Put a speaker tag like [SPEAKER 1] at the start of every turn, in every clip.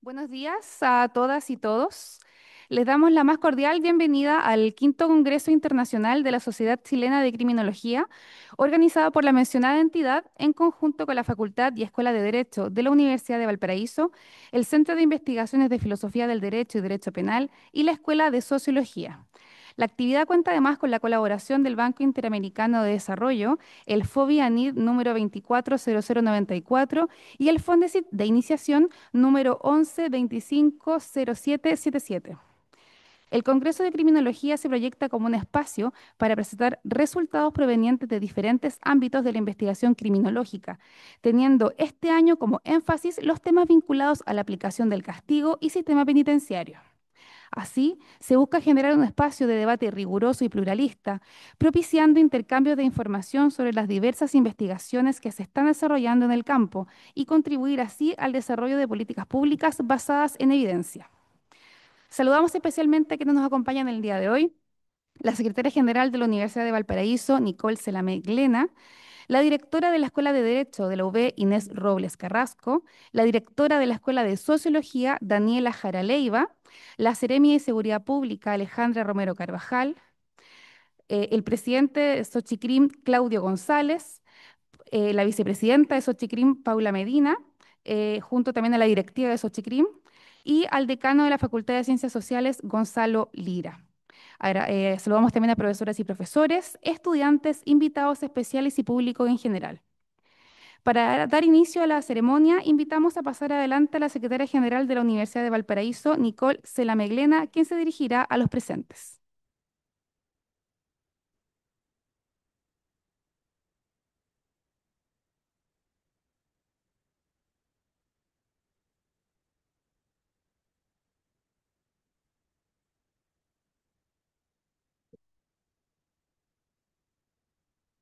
[SPEAKER 1] Buenos días a todas y todos. Les damos la más cordial bienvenida al quinto Congreso Internacional de la Sociedad Chilena de Criminología, organizado por la mencionada entidad en conjunto con la Facultad y Escuela de Derecho de la Universidad de Valparaíso, el Centro de Investigaciones de Filosofía del Derecho y Derecho Penal y la Escuela de Sociología. La actividad cuenta además con la colaboración del Banco Interamericano de Desarrollo, el FOBI-ANID número 240094 y el Fondesit de Iniciación número 11250777. El Congreso de Criminología se proyecta como un espacio para presentar resultados provenientes de diferentes ámbitos de la investigación criminológica, teniendo este año como énfasis los temas vinculados a la aplicación del castigo y sistema penitenciario. Así, se busca generar un espacio de debate riguroso y pluralista, propiciando intercambios de información sobre las diversas investigaciones que se están desarrollando en el campo y contribuir así al desarrollo de políticas públicas basadas en evidencia. Saludamos especialmente a quienes nos acompañan el día de hoy, la secretaria general de la Universidad de Valparaíso, Nicole Selamé Glena, la directora de la Escuela de Derecho de la UB, Inés Robles Carrasco, la directora de la Escuela de Sociología, Daniela Jara Leiva, la Seremia de Seguridad Pública, Alejandra Romero Carvajal, el presidente de Xochicrim, Claudio González, la vicepresidenta de Xochicrim, Paula Medina, junto también a la directiva de Xochicrim, y al decano de la Facultad de Ciencias Sociales, Gonzalo Lira. Ahora, saludamos también a profesoras y profesores, estudiantes, invitados especiales y público en general. Para dar inicio a la ceremonia, invitamos a pasar adelante a la secretaria general de la Universidad de Valparaíso, Nicole Selameglena, quien se dirigirá a los presentes.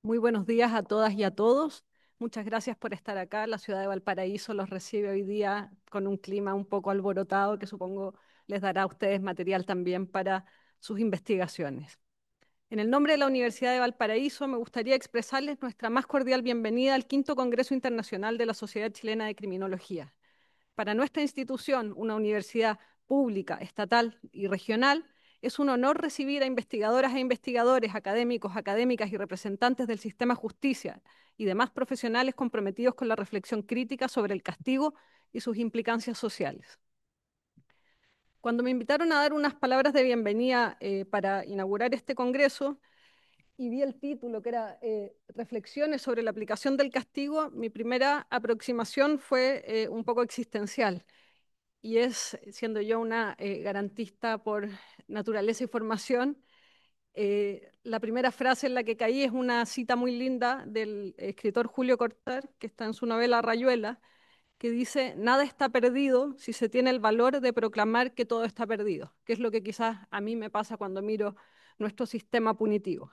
[SPEAKER 2] Muy buenos días a todas y a todos. Muchas gracias por estar acá. La ciudad de Valparaíso los recibe hoy día con un clima un poco alborotado que supongo les dará a ustedes material también para sus investigaciones. En el nombre de la Universidad de Valparaíso me gustaría expresarles nuestra más cordial bienvenida al quinto Congreso Internacional de la Sociedad Chilena de Criminología. Para nuestra institución, una universidad pública, estatal y regional, es un honor recibir a investigadoras e investigadores, académicos, académicas y representantes del sistema justicia y demás profesionales comprometidos con la reflexión crítica sobre el castigo y sus implicancias sociales. Cuando me invitaron a dar unas palabras de bienvenida para inaugurar este congreso y vi el título que era Reflexiones sobre la aplicación del castigo, mi primera aproximación fue un poco existencial y es, siendo yo una garantista por naturaleza y formación, la primera frase en la que caí es una cita muy linda del escritor Julio Cortázar, que está en su novela Rayuela, que dice, nada está perdido si se tiene el valor de proclamar que todo está perdido, que es lo que quizás a mí me pasa cuando miro nuestro sistema punitivo.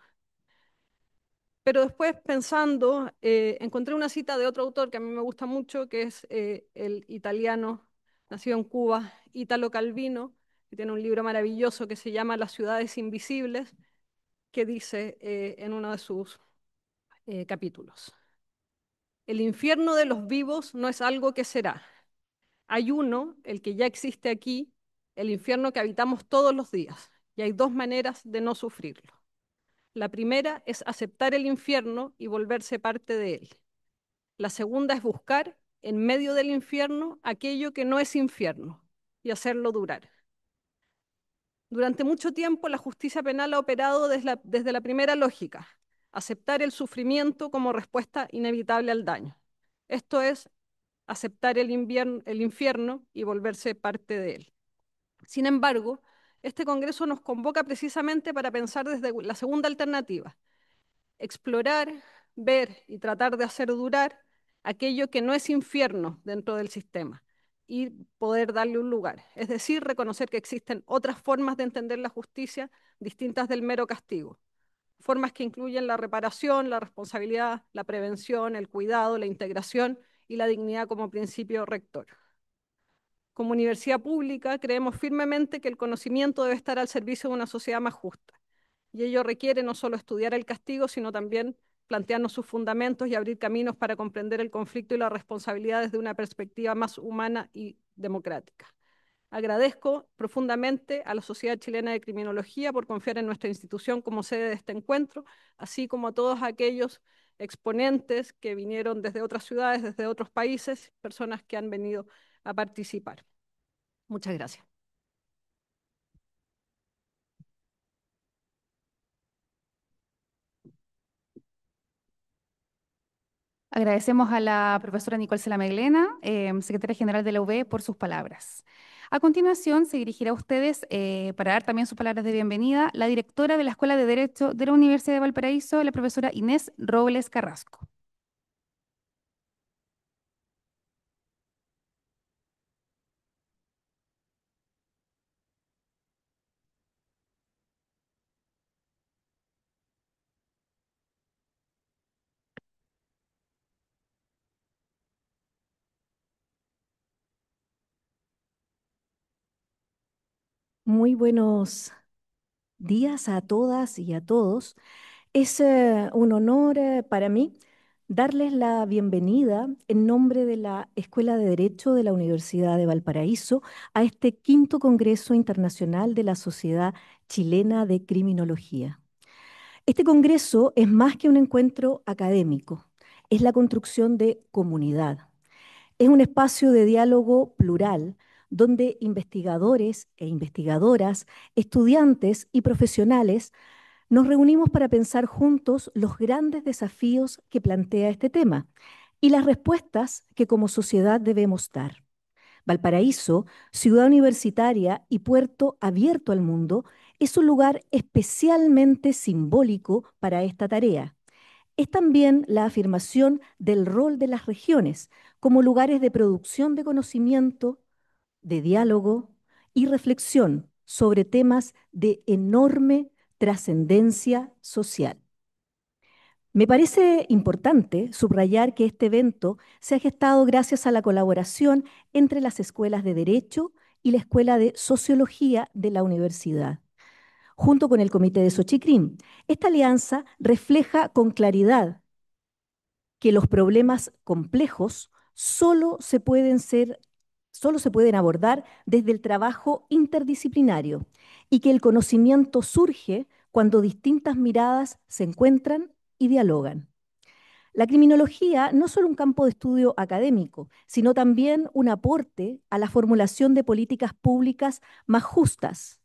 [SPEAKER 2] Pero después pensando, encontré una cita de otro autor que a mí me gusta mucho, que es el italiano, nacido en Cuba, Italo Calvino, que tiene un libro maravilloso que se llama Las ciudades invisibles, que dice en uno de sus capítulos, el infierno de los vivos no es algo que será. Hay uno, el que ya existe aquí, el infierno que habitamos todos los días, y hay dos maneras de no sufrirlo. La primera es aceptar el infierno y volverse parte de él. La segunda es buscar en medio del infierno aquello que no es infierno y hacerlo durar. Durante mucho tiempo la justicia penal ha operado desde la primera lógica, aceptar el sufrimiento como respuesta inevitable al daño. Esto es aceptar el infierno y volverse parte de él. Sin embargo, este Congreso nos convoca precisamente para pensar desde la segunda alternativa, explorar, ver y tratar de hacer durar aquello que no es infierno dentro del sistema y poder darle un lugar. Es decir, reconocer que existen otras formas de entender la justicia distintas del mero castigo. Formas que incluyen la reparación, la responsabilidad, la prevención, el cuidado, la integración y la dignidad como principio rector. Como universidad pública, creemos firmemente que el conocimiento debe estar al servicio de una sociedad más justa. Y ello requiere no solo estudiar el castigo, sino también plantearnos sus fundamentos y abrir caminos para comprender el conflicto y la responsabilidad desde una perspectiva más humana y democrática. Agradezco profundamente a la Sociedad Chilena de Criminología por confiar en nuestra institución como sede de este encuentro, así como a todos aquellos exponentes que vinieron desde otras ciudades, desde otros países, personas que han venido a participar. Muchas gracias.
[SPEAKER 1] Agradecemos a la profesora Nicole Selameglena, secretaria general de la UB, por sus palabras. A continuación, se dirigirá a ustedes, para dar también sus palabras de bienvenida, la directora de la Escuela de Derecho de la Universidad de Valparaíso, la profesora Inés Robles Carrasco.
[SPEAKER 3] Muy buenos días a todas y a todos. Es un honor para mí darles la bienvenida en nombre de la Escuela de Derecho de la Universidad de Valparaíso a este quinto Congreso Internacional de la Sociedad Chilena de Criminología. Este congreso es más que un encuentro académico, es la construcción de comunidad. Es un espacio de diálogo plural donde investigadores e investigadoras, estudiantes y profesionales nos reunimos para pensar juntos los grandes desafíos que plantea este tema y las respuestas que como sociedad debemos dar. Valparaíso, ciudad universitaria y puerto abierto al mundo, es un lugar especialmente simbólico para esta tarea. Es también la afirmación del rol de las regiones como lugares de producción de conocimiento, de diálogo y reflexión sobre temas de enorme trascendencia social. Me parece importante subrayar que este evento se ha gestado gracias a la colaboración entre las escuelas de Derecho y la Escuela de Sociología de la Universidad, junto con el Comité de Xochicrim. Esta alianza refleja con claridad que los problemas complejos solo se pueden abordar desde el trabajo interdisciplinario y que el conocimiento surge cuando distintas miradas se encuentran y dialogan. La criminología no es solo un campo de estudio académico, sino también un aporte a la formulación de políticas públicas más justas,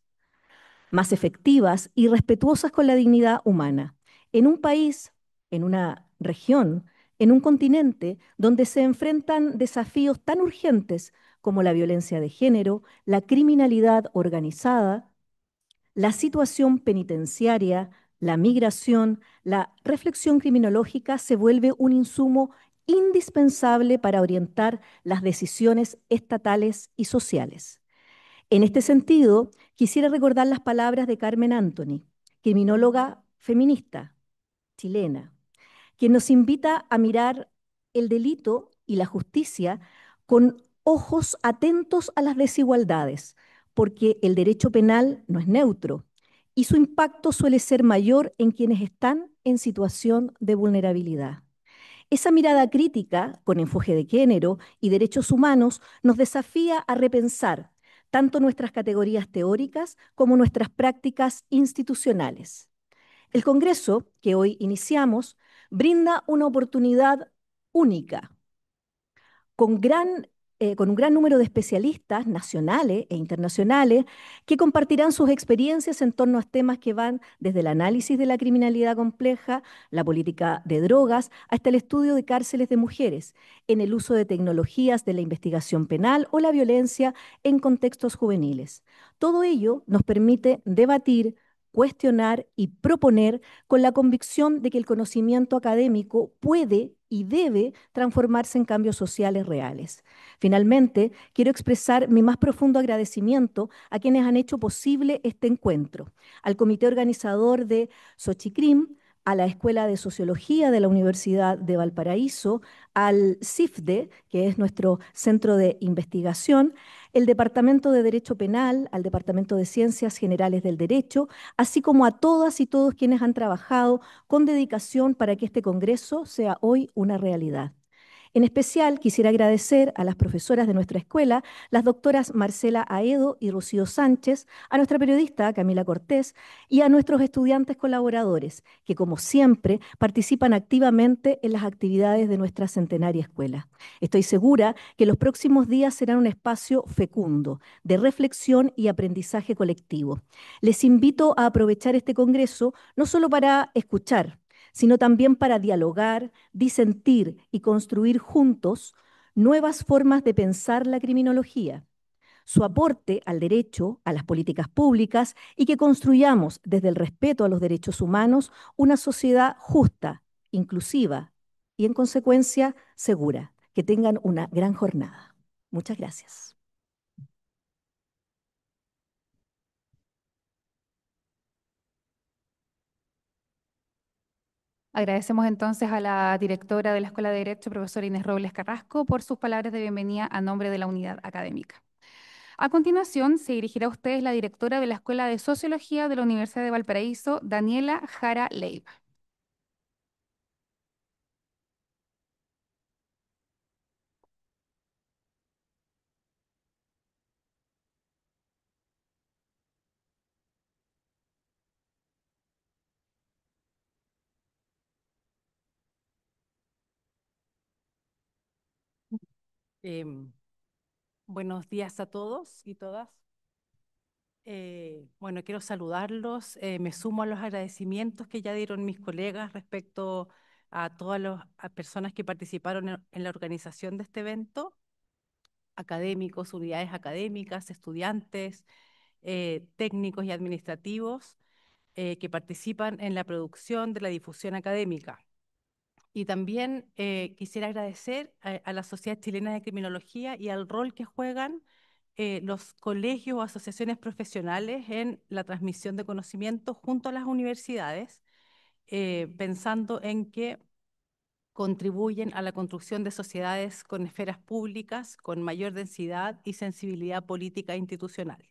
[SPEAKER 3] más efectivas y respetuosas con la dignidad humana. En un país, en una región, en un continente donde se enfrentan desafíos tan urgentes como la violencia de género, la criminalidad organizada, la situación penitenciaria, la migración, la reflexión criminológica se vuelve un insumo indispensable para orientar las decisiones estatales y sociales. En este sentido, quisiera recordar las palabras de Carmen Anthony, criminóloga feminista chilena, quien nos invita a mirar el delito y la justicia con ojos atentos a las desigualdades, porque el derecho penal no es neutro y su impacto suele ser mayor en quienes están en situación de vulnerabilidad. Esa mirada crítica, con enfoque de género y derechos humanos, nos desafía a repensar tanto nuestras categorías teóricas como nuestras prácticas institucionales. El Congreso, que hoy iniciamos, brinda una oportunidad única con, con un gran número de especialistas nacionales e internacionales que compartirán sus experiencias en torno a temas que van desde el análisis de la criminalidad compleja, la política de drogas, hasta el estudio de cárceles de mujeres, en el uso de tecnologías de la investigación penal o la violencia en contextos juveniles. Todo ello nos permite debatir, cuestionar y proponer con la convicción de que el conocimiento académico puede y debe transformarse en cambios sociales reales. Finalmente, quiero expresar mi más profundo agradecimiento a quienes han hecho posible este encuentro, al comité organizador de Xochicrim, a la Escuela de Sociología de la Universidad de Valparaíso, al CIFDE, que es nuestro centro de investigación, el Departamento de Derecho Penal, al Departamento de Ciencias Generales del Derecho, así como a todas y todos quienes han trabajado con dedicación para que este Congreso sea hoy una realidad. En especial, quisiera agradecer a las profesoras de nuestra escuela, las doctoras Marcela Aedo y Rocío Sánchez, a nuestra periodista Camila Cortés y a nuestros estudiantes colaboradores, que como siempre participan activamente en las actividades de nuestra centenaria escuela. Estoy segura que los próximos días serán un espacio fecundo de reflexión y aprendizaje colectivo. Les invito a aprovechar este congreso no solo para escuchar, sino también para dialogar, disentir y construir juntos nuevas formas de pensar la criminología, su aporte al derecho, a las políticas públicas y que construyamos desde el respeto a los derechos humanos una sociedad justa, inclusiva y en consecuencia segura. Que tengan una gran jornada. Muchas gracias.
[SPEAKER 1] Agradecemos entonces a la directora de la Escuela de Derecho, profesora Inés Robles Carrasco, por sus palabras de bienvenida a nombre de la unidad académica. A continuación, se dirigirá a ustedes la directora de la Escuela de Sociología de la Universidad de Valparaíso, Daniela Jara Leiva.
[SPEAKER 4] Em, Buenos días a todos y todas. Bueno, quiero saludarlos. Me sumo a los agradecimientos que ya dieron mis colegas respecto a todas las personas que participaron en la organización de este evento, académicos, unidades académicas, estudiantes, técnicos y administrativos que participan en la producción de la difusión académica. Y también quisiera agradecer a la Sociedad Chilena de Criminología y al rol que juegan los colegios o asociaciones profesionales en la transmisión de conocimiento junto a las universidades, pensando en que contribuyen a la construcción de sociedades con esferas públicas, con mayor densidad y sensibilidad política e institucional.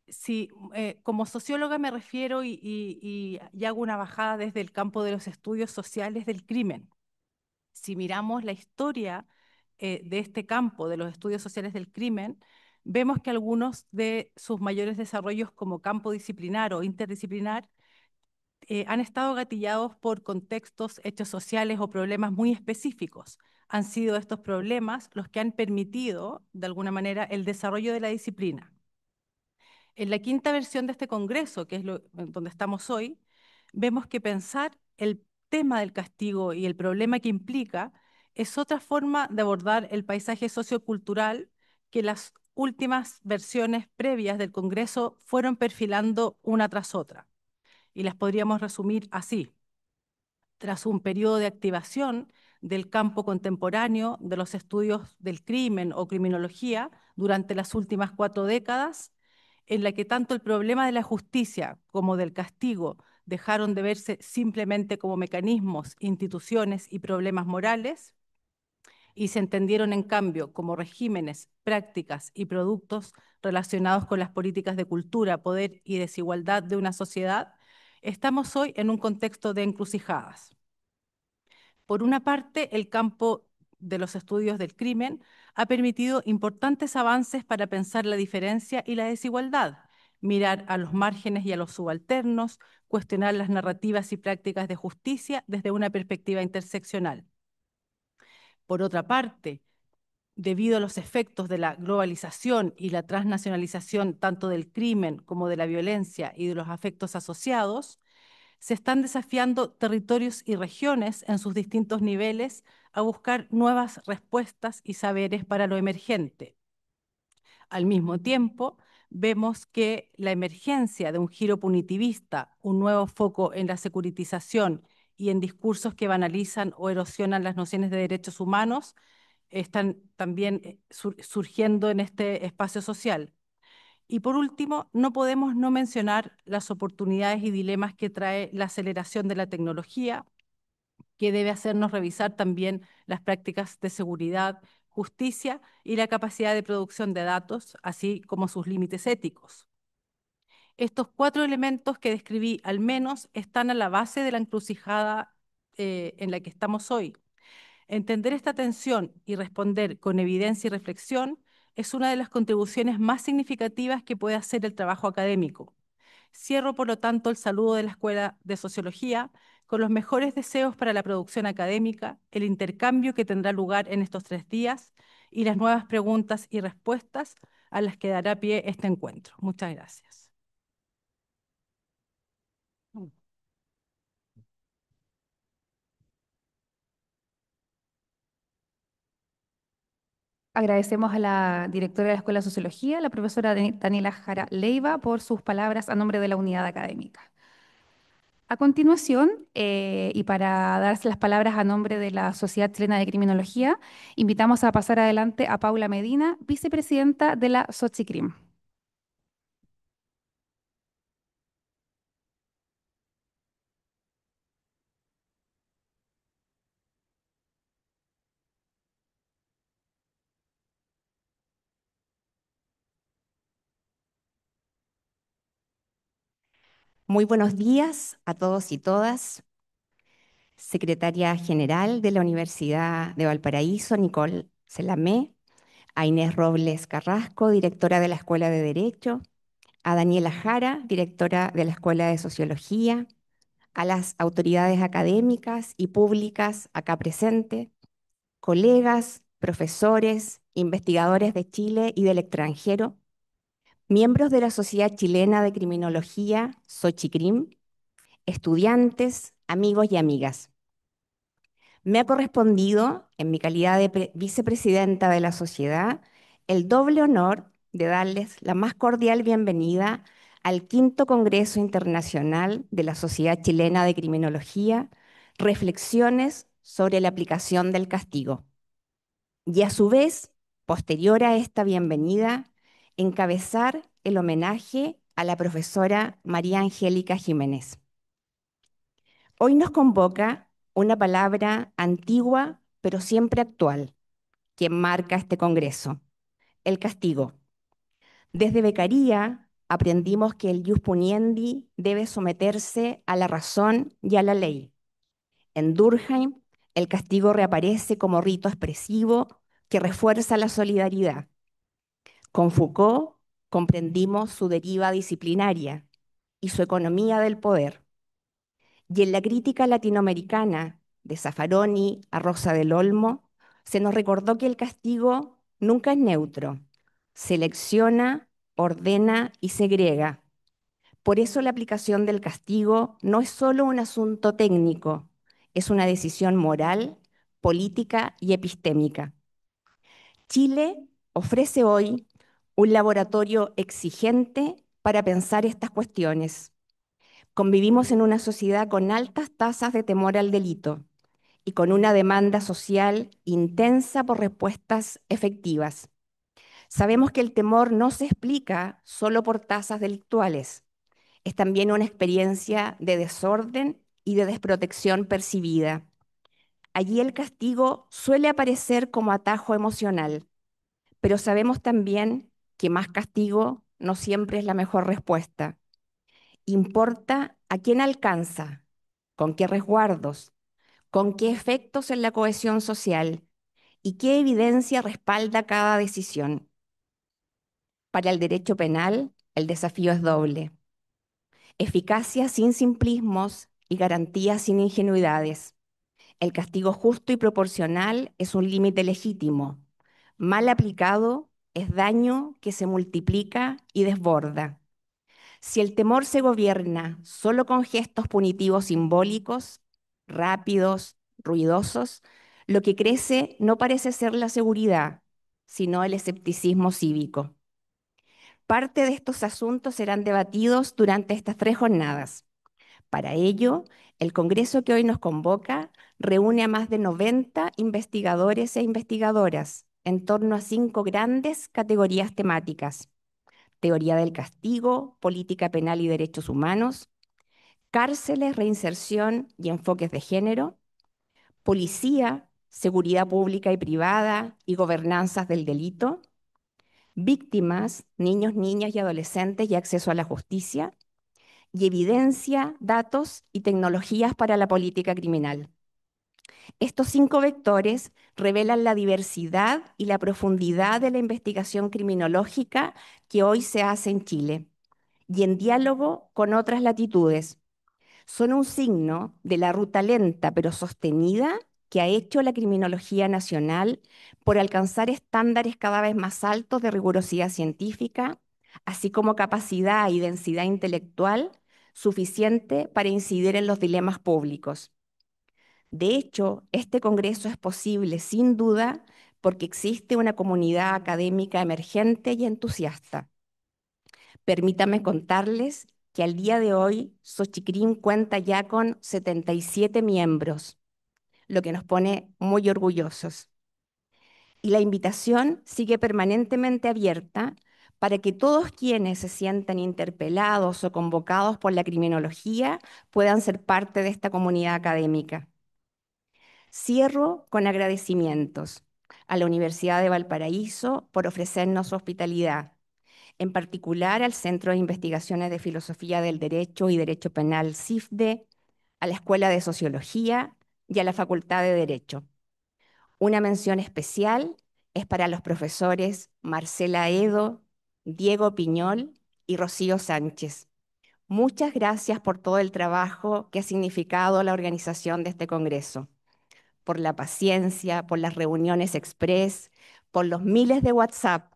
[SPEAKER 4] Sí, como socióloga me refiero y hago una bajada desde el campo de los estudios sociales del crimen. Si miramos la historia de este campo, de los estudios sociales del crimen, vemos que algunos de sus mayores desarrollos como campo disciplinar o interdisciplinar han estado gatillados por contextos, hechos sociales o problemas muy específicos. Han sido estos problemas los que han permitido, de alguna manera, el desarrollo de la disciplina. En la quinta versión de este congreso, que es donde estamos hoy, vemos que pensar el tema del castigo y el problema que implica es otra forma de abordar el paisaje sociocultural que las últimas versiones previas del congreso fueron perfilando una tras otra. Y las podríamos resumir así. Tras un periodo de activación del campo contemporáneo de los estudios del crimen o criminología durante las últimas 4 décadas, en la que tanto el problema de la justicia como del castigo dejaron de verse simplemente como mecanismos, instituciones y problemas morales, y se entendieron en cambio como regímenes, prácticas y productos relacionados con las políticas de cultura, poder y desigualdad de una sociedad, estamos hoy en un contexto de encrucijadas. Por una parte, el campo de los estudios del crimen ha permitido importantes avances para pensar la diferencia y la desigualdad, mirar a los márgenes y a los subalternos, cuestionar las narrativas y prácticas de justicia desde una perspectiva interseccional. Por otra parte, debido a los efectos de la globalización y la transnacionalización tanto del crimen como de la violencia y de los afectos asociados, se están desafiando territorios y regiones en sus distintos niveles a buscar nuevas respuestas y saberes para lo emergente. Al mismo tiempo, vemos que la emergencia de un giro punitivista, un nuevo foco en la securitización y en discursos que banalizan o erosionan las nociones de derechos humanos, están también surgiendo en este espacio social. Y por último, no podemos no mencionar las oportunidades y dilemas que trae la aceleración de la tecnología, que debe hacernos revisar también las prácticas de seguridad, justicia y la capacidad de producción de datos, así como sus límites éticos. Estos 4 elementos que describí al menos están a la base de la encrucijada en la que estamos hoy. Entender esta tensión y responder con evidencia y reflexión es una de las contribuciones más significativas que puede hacer el trabajo académico. Cierro, por lo tanto, el saludo de la Escuela de Sociología con los mejores deseos para la producción académica, el intercambio que tendrá lugar en estos 3 días y las nuevas preguntas y respuestas a las que dará pie este encuentro. Muchas gracias.
[SPEAKER 1] Agradecemos a la directora de la Escuela de Sociología, la profesora Daniela Jara Leiva, por sus palabras a nombre de la unidad académica. A continuación, y para darse las palabras a nombre de la Sociedad Chilena de Criminología, invitamos a pasar adelante a Paula Medina, vicepresidenta de la Xochicrim.
[SPEAKER 5] Muy buenos días a todos y todas. Secretaria General de la Universidad de Valparaíso, Nicole Celamé, a Inés Robles Carrasco, directora de la Escuela de Derecho, a Daniela Jara, directora de la Escuela de Sociología, a las autoridades académicas y públicas acá presentes, colegas, profesores, investigadores de Chile y del extranjero, miembros de la Sociedad Chilena de Criminología, Xochicrim, estudiantes, amigos y amigas. Me ha correspondido, en mi calidad de vicepresidenta de la sociedad, el doble honor de darles la más cordial bienvenida al quinto Congreso Internacional de la Sociedad Chilena de Criminología, Reflexiones sobre la aplicación del castigo. Y a su vez, posterior a esta bienvenida, encabezar el homenaje a la profesora María Angélica Jiménez. Hoy nos convoca una palabra antigua, pero siempre actual, que marca este Congreso: el castigo. Desde Beccaria aprendimos que el ius puniendi debe someterse a la razón y a la ley. En Durkheim, el castigo reaparece como rito expresivo que refuerza la solidaridad. Con Foucault comprendimos su deriva disciplinaria y su economía del poder. Y en la crítica latinoamericana, de Zaffaroni a Rosa del Olmo, se nos recordó que el castigo nunca es neutro. Selecciona, ordena y segrega. Por eso la aplicación del castigo no es solo un asunto técnico, es una decisión moral, política y epistémica. Chile ofrece hoy un laboratorio exigente para pensar estas cuestiones. Convivimos en una sociedad con altas tasas de temor al delito y con una demanda social intensa por respuestas efectivas. Sabemos que el temor no se explica solo por tasas delictuales, es también una experiencia de desorden y de desprotección percibida. Allí el castigo suele aparecer como atajo emocional, pero sabemos también que más castigo no siempre es la mejor respuesta. Importa a quién alcanza, con qué resguardos, con qué efectos en la cohesión social y qué evidencia respalda cada decisión. Para el derecho penal, el desafío es doble: eficacia sin simplismos y garantías sin ingenuidades. El castigo justo y proporcional es un límite legítimo. Mal aplicado es daño que se multiplica y desborda. Si el temor se gobierna solo con gestos punitivos simbólicos, rápidos, ruidosos, lo que crece no parece ser la seguridad, sino el escepticismo cívico. Parte de estos asuntos serán debatidos durante estas 3 jornadas. Para ello, el Congreso que hoy nos convoca reúne a más de 90 investigadores e investigadoras en torno a 5 grandes categorías temáticas: teoría del castigo, política penal y derechos humanos, cárceles, reinserción y enfoques de género, policía, seguridad pública y privada y gobernanzas del delito, víctimas, niños, niñas y adolescentes y acceso a la justicia, y evidencia, datos y tecnologías para la política criminal. Estos 5 vectores revelan la diversidad y la profundidad de la investigación criminológica que hoy se hace en Chile y en diálogo con otras latitudes. Son un signo de la ruta lenta pero sostenida que ha hecho la criminología nacional por alcanzar estándares cada vez más altos de rigurosidad científica, así como capacidad y densidad intelectual suficiente para incidir en los dilemas públicos. De hecho, este congreso es posible sin duda porque existe una comunidad académica emergente y entusiasta. Permítame contarles que al día de hoy Xochicrim cuenta ya con 77 miembros, lo que nos pone muy orgullosos. Y la invitación sigue permanentemente abierta para que todos quienes se sientan interpelados o convocados por la criminología puedan ser parte de esta comunidad académica. Cierro con agradecimientos a la Universidad de Valparaíso por ofrecernos su hospitalidad, en particular al Centro de Investigaciones de Filosofía del Derecho y Derecho Penal CIFDE, a la Escuela de Sociología y a la Facultad de Derecho. Una mención especial es para los profesores Marcela Edo, Diego Piñol y Rocío Sánchez. Muchas gracias por todo el trabajo que ha significado la organización de este congreso, por la paciencia, por las reuniones express, por los miles de WhatsApp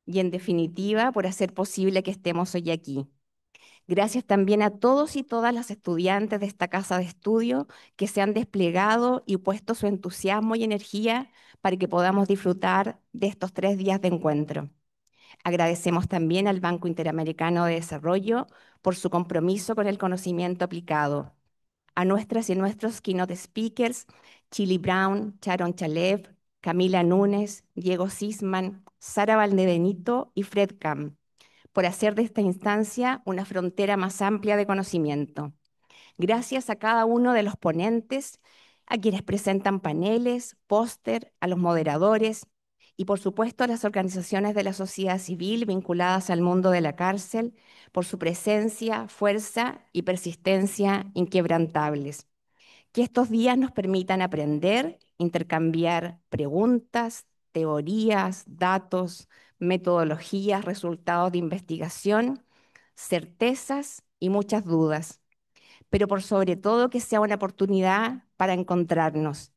[SPEAKER 5] y, en definitiva, por hacer posible que estemos hoy aquí. Gracias también a todos y todas las estudiantes de esta casa de estudio que se han desplegado y puesto su entusiasmo y energía para que podamos disfrutar de estos 3 días de encuentro. Agradecemos también al Banco Interamericano de Desarrollo por su compromiso con el conocimiento aplicado, a nuestras y nuestros keynote speakers, Chili Brown, Sharon Chalev, Camila Núñez, Diego Sisman, Sara Valdebenito y Fred Kam, por hacer de esta instancia una frontera más amplia de conocimiento. Gracias a cada uno de los ponentes, a quienes presentan paneles, póster, a los moderadores y por supuesto a las organizaciones de la sociedad civil vinculadas al mundo de la cárcel por su presencia, fuerza y persistencia inquebrantables. Que estos días nos permitan aprender, intercambiar preguntas, teorías, datos, metodologías, resultados de investigación, certezas y muchas dudas, pero por sobre todo que sea una oportunidad para encontrarnos.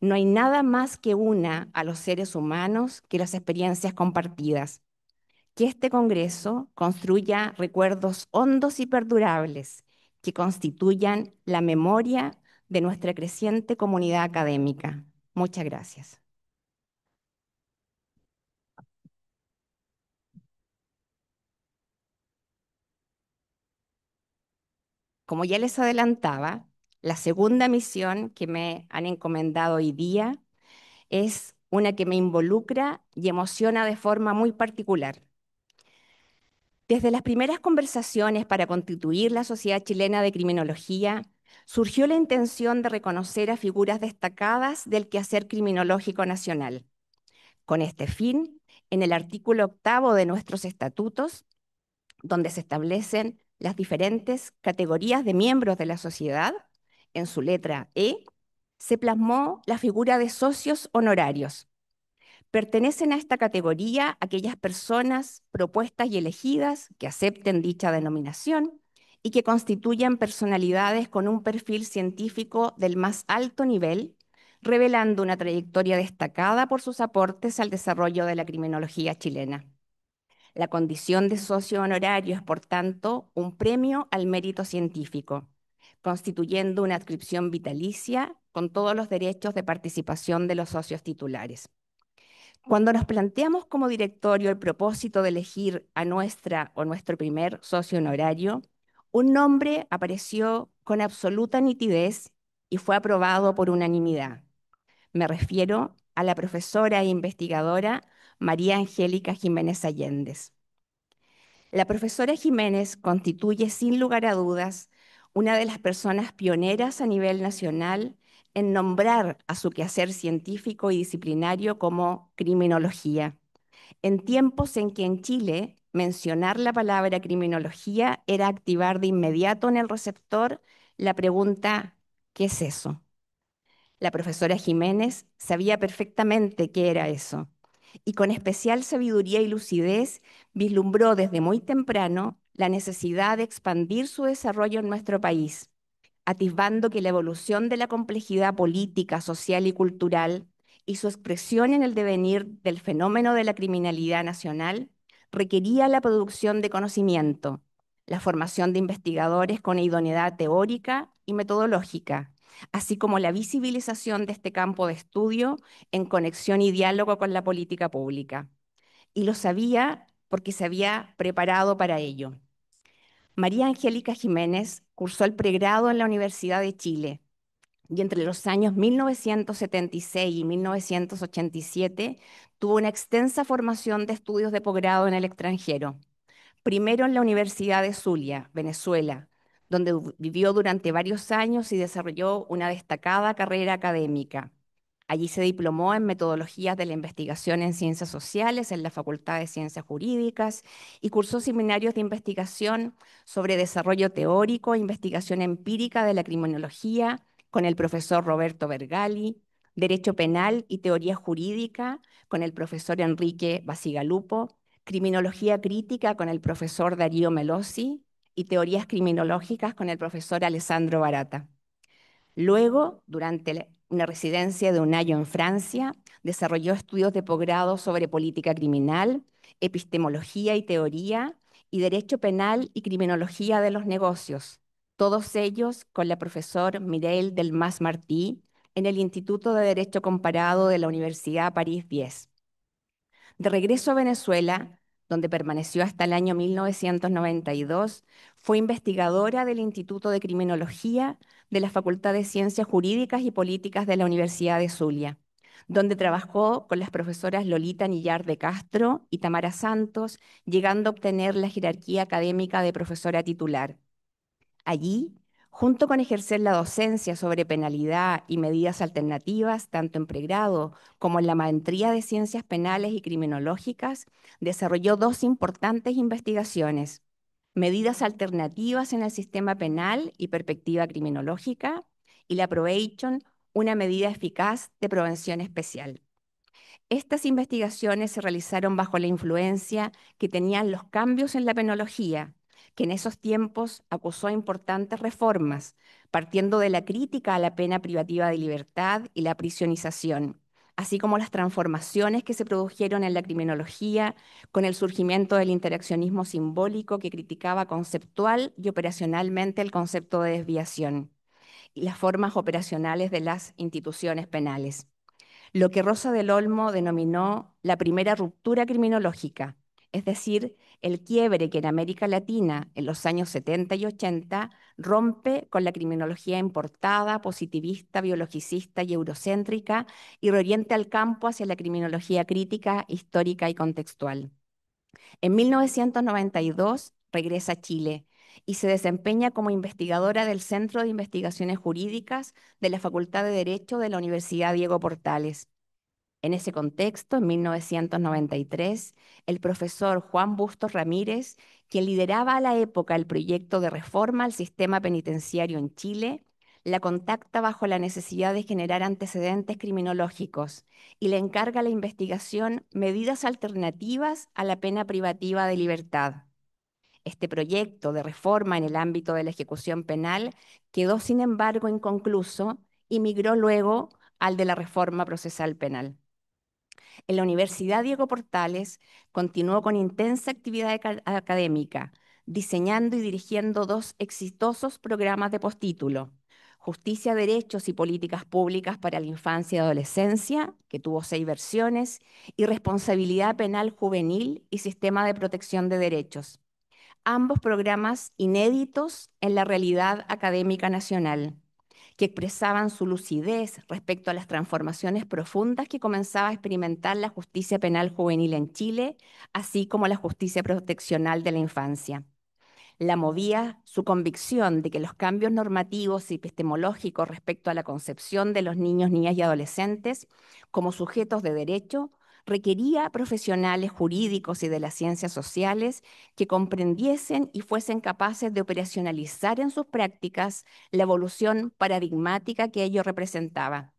[SPEAKER 5] No hay nada más que una a los seres humanos que las experiencias compartidas. Que este Congreso construya recuerdos hondos y perdurables que constituyan la memoria de nuestra creciente comunidad académica. Muchas gracias. Como ya les adelantaba, la segunda misión que me han encomendado hoy día es una que me involucra y emociona de forma muy particular. Desde las primeras conversaciones para constituir la Sociedad Chilena de Criminología, surgió la intención de reconocer a figuras destacadas del quehacer criminológico nacional. Con este fin, en el artículo 8 de nuestros estatutos, donde se establecen las diferentes categorías de miembros de la sociedad, en su letra E, se plasmó la figura de socios honorarios. Pertenecen a esta categoría aquellas personas propuestas y elegidas que acepten dicha denominación y que constituyan personalidades con un perfil científico del más alto nivel, revelando una trayectoria destacada por sus aportes al desarrollo de la criminología chilena. La condición de socio honorario es, por tanto, un premio al mérito científico, constituyendo una adscripción vitalicia con todos los derechos de participación de los socios titulares. Cuando nos planteamos como directorio el propósito de elegir a nuestra o nuestro primer socio honorario, un nombre apareció con absoluta nitidez y fue aprobado por unanimidad. Me refiero a la profesora e investigadora María Angélica Jiménez Allendez. La profesora Jiménez constituye sin lugar a dudas una de las personas pioneras a nivel nacional en nombrar a su quehacer científico y disciplinario como criminología, en tiempos en que en Chile mencionar la palabra criminología era activar de inmediato en el receptor la pregunta: ¿qué es eso? La profesora Jiménez sabía perfectamente qué era eso y con especial sabiduría y lucidez vislumbró desde muy temprano la necesidad de expandir su desarrollo en nuestro país, atisbando que la evolución de la complejidad política, social y cultural y su expresión en el devenir del fenómeno de la criminalidad nacional requería la producción de conocimiento, la formación de investigadores con idoneidad teórica y metodológica, así como la visibilización de este campo de estudio en conexión y diálogo con la política pública. Y lo sabía porque se había preparado para ello. María Angélica Jiménez cursó el pregrado en la Universidad de Chile y entre los años 1976 y 1987 tuvo una extensa formación de estudios de posgrado en el extranjero. Primero en la Universidad de Zulia, Venezuela, donde vivió durante varios años y desarrolló una destacada carrera académica. Allí se diplomó en metodologías de la investigación en ciencias sociales en la Facultad de Ciencias Jurídicas y cursó seminarios de investigación sobre desarrollo teórico e investigación empírica de la criminología con el profesor Roberto Vergali, Derecho Penal y Teoría Jurídica con el profesor Enrique Basigalupo, Criminología Crítica con el profesor Darío Melosi y Teorías Criminológicas con el profesor Alessandro Barata. Luego, durante una residencia de un año en Francia, desarrolló estudios de posgrado sobre política criminal, epistemología y teoría, y derecho penal y criminología de los negocios, todos ellos con la profesora Mireille Delmas-Martí en el Instituto de Derecho Comparado de la Universidad París 10. De regreso a Venezuela, donde permaneció hasta el año 1992, fue investigadora del Instituto de Criminología de la Facultad de Ciencias Jurídicas y Políticas de la Universidad de Zulia, donde trabajó con las profesoras Lolita Nillar de Castro y Tamara Santos, llegando a obtener la jerarquía académica de profesora titular. Allí, junto con ejercer la docencia sobre penalidad y medidas alternativas, tanto en pregrado como en la maestría de Ciencias Penales y Criminológicas, desarrolló dos importantes investigaciones: medidas alternativas en el sistema penal y perspectiva criminológica, y la Probation, una medida eficaz de prevención especial. Estas investigaciones se realizaron bajo la influencia que tenían los cambios en la penología, que en esos tiempos acusó importantes reformas, partiendo de la crítica a la pena privativa de libertad y la prisionización, así como las transformaciones que se produjeron en la criminología con el surgimiento del interaccionismo simbólico que criticaba conceptual y operacionalmente el concepto de desviación y las formas operacionales de las instituciones penales, lo que Rosa del Olmo denominó la primera ruptura criminológica, es decir, el quiebre que en América Latina en los años 70 y 80 rompe con la criminología importada, positivista, biologicista y eurocéntrica y reorienta al campo hacia la criminología crítica, histórica y contextual. En 1992 regresa a Chile y se desempeña como investigadora del Centro de Investigaciones Jurídicas de la Facultad de Derecho de la Universidad Diego Portales. En ese contexto, en 1993, el profesor Juan Bustos Ramírez, quien lideraba a la época el proyecto de reforma al sistema penitenciario en Chile, la contacta bajo la necesidad de generar antecedentes criminológicos y le encarga la investigación medidas alternativas a la pena privativa de libertad. Este proyecto de reforma en el ámbito de la ejecución penal quedó, sin embargo, inconcluso y migró luego al de la reforma procesal penal. En la Universidad Diego Portales continuó con intensa actividad académica, diseñando y dirigiendo dos exitosos programas de postítulo: Justicia, Derechos y Políticas Públicas para la Infancia y Adolescencia, que tuvo 6 versiones, y Responsabilidad Penal Juvenil y Sistema de Protección de Derechos. Ambos programas inéditos en la realidad académica nacional, que expresaban su lucidez respecto a las transformaciones profundas que comenzaba a experimentar la justicia penal juvenil en Chile, así como la justicia proteccional de la infancia. La movía su convicción de que los cambios normativos y epistemológicos respecto a la concepción de los niños, niñas y adolescentes como sujetos de derecho requería profesionales jurídicos y de las ciencias sociales que comprendiesen y fuesen capaces de operacionalizar en sus prácticas la evolución paradigmática que ello representaba.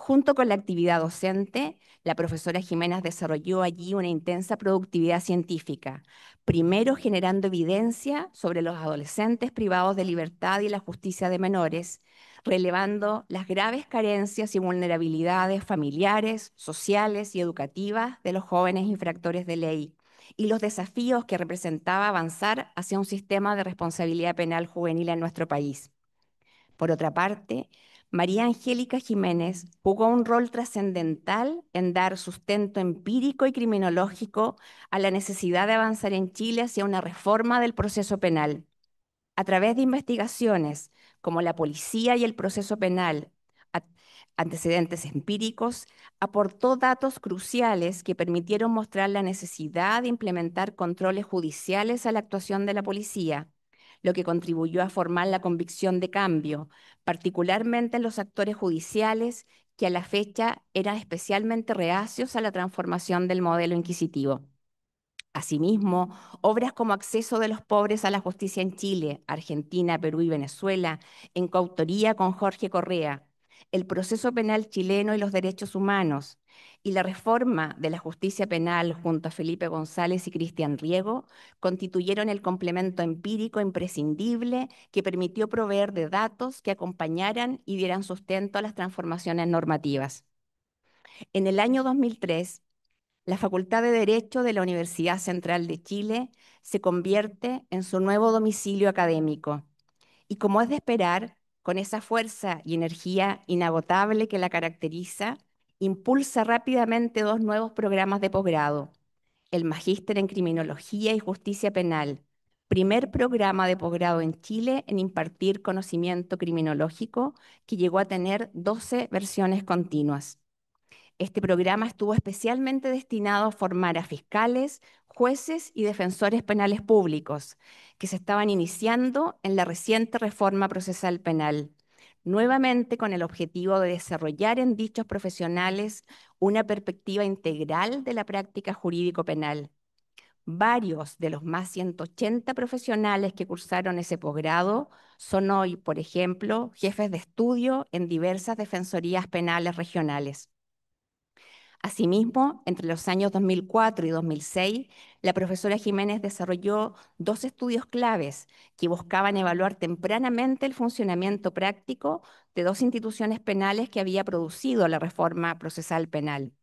[SPEAKER 5] Junto con la actividad docente, la profesora Jiménez desarrolló allí una intensa productividad científica, primero generando evidencia sobre los adolescentes privados de libertad y la justicia de menores, relevando las graves carencias y vulnerabilidades familiares, sociales y educativas de los jóvenes infractores de ley y los desafíos que representaba avanzar hacia un sistema de responsabilidad penal juvenil en nuestro país. Por otra parte, María Angélica Jiménez jugó un rol trascendental en dar sustento empírico y criminológico a la necesidad de avanzar en Chile hacia una reforma del proceso penal. A través de investigaciones como la policía y el proceso penal, antecedentes empíricos, aportó datos cruciales que permitieron mostrar la necesidad de implementar controles judiciales a la actuación de la policía, lo que contribuyó a formar la convicción de cambio, particularmente en los actores judiciales que a la fecha eran especialmente reacios a la transformación del modelo inquisitivo. Asimismo, obras como Acceso de los pobres a la justicia en Chile, Argentina, Perú y Venezuela, en coautoría con Jorge Correa, El proceso penal chileno y los derechos humanos, y la reforma de la justicia penal junto a Felipe González y Cristian Riego, constituyeron el complemento empírico imprescindible que permitió proveer de datos que acompañaran y dieran sustento a las transformaciones normativas. En el año 2003, la Facultad de Derecho de la Universidad Central de Chile se convierte en su nuevo domicilio académico y, como es de esperar, con esa fuerza y energía inagotable que la caracteriza, impulsa rápidamente dos nuevos programas de posgrado: el Magíster en Criminología y Justicia Penal, primer programa de posgrado en Chile en impartir conocimiento criminológico que llegó a tener 12 versiones continuas. Este programa estuvo especialmente destinado a formar a fiscales, jueces y defensores penales públicos que se estaban iniciando en la reciente reforma procesal penal, nuevamente con el objetivo de desarrollar en dichos profesionales una perspectiva integral de la práctica jurídico-penal. Varios de los más 180 profesionales que cursaron ese posgrado son hoy, por ejemplo, jefes de estudio en diversas defensorías penales regionales. Asimismo, entre los años 2004 y 2006, la profesora Jiménez desarrolló dos estudios claves que buscaban evaluar tempranamente el funcionamiento práctico de dos instituciones penales que había producido la reforma procesal penal: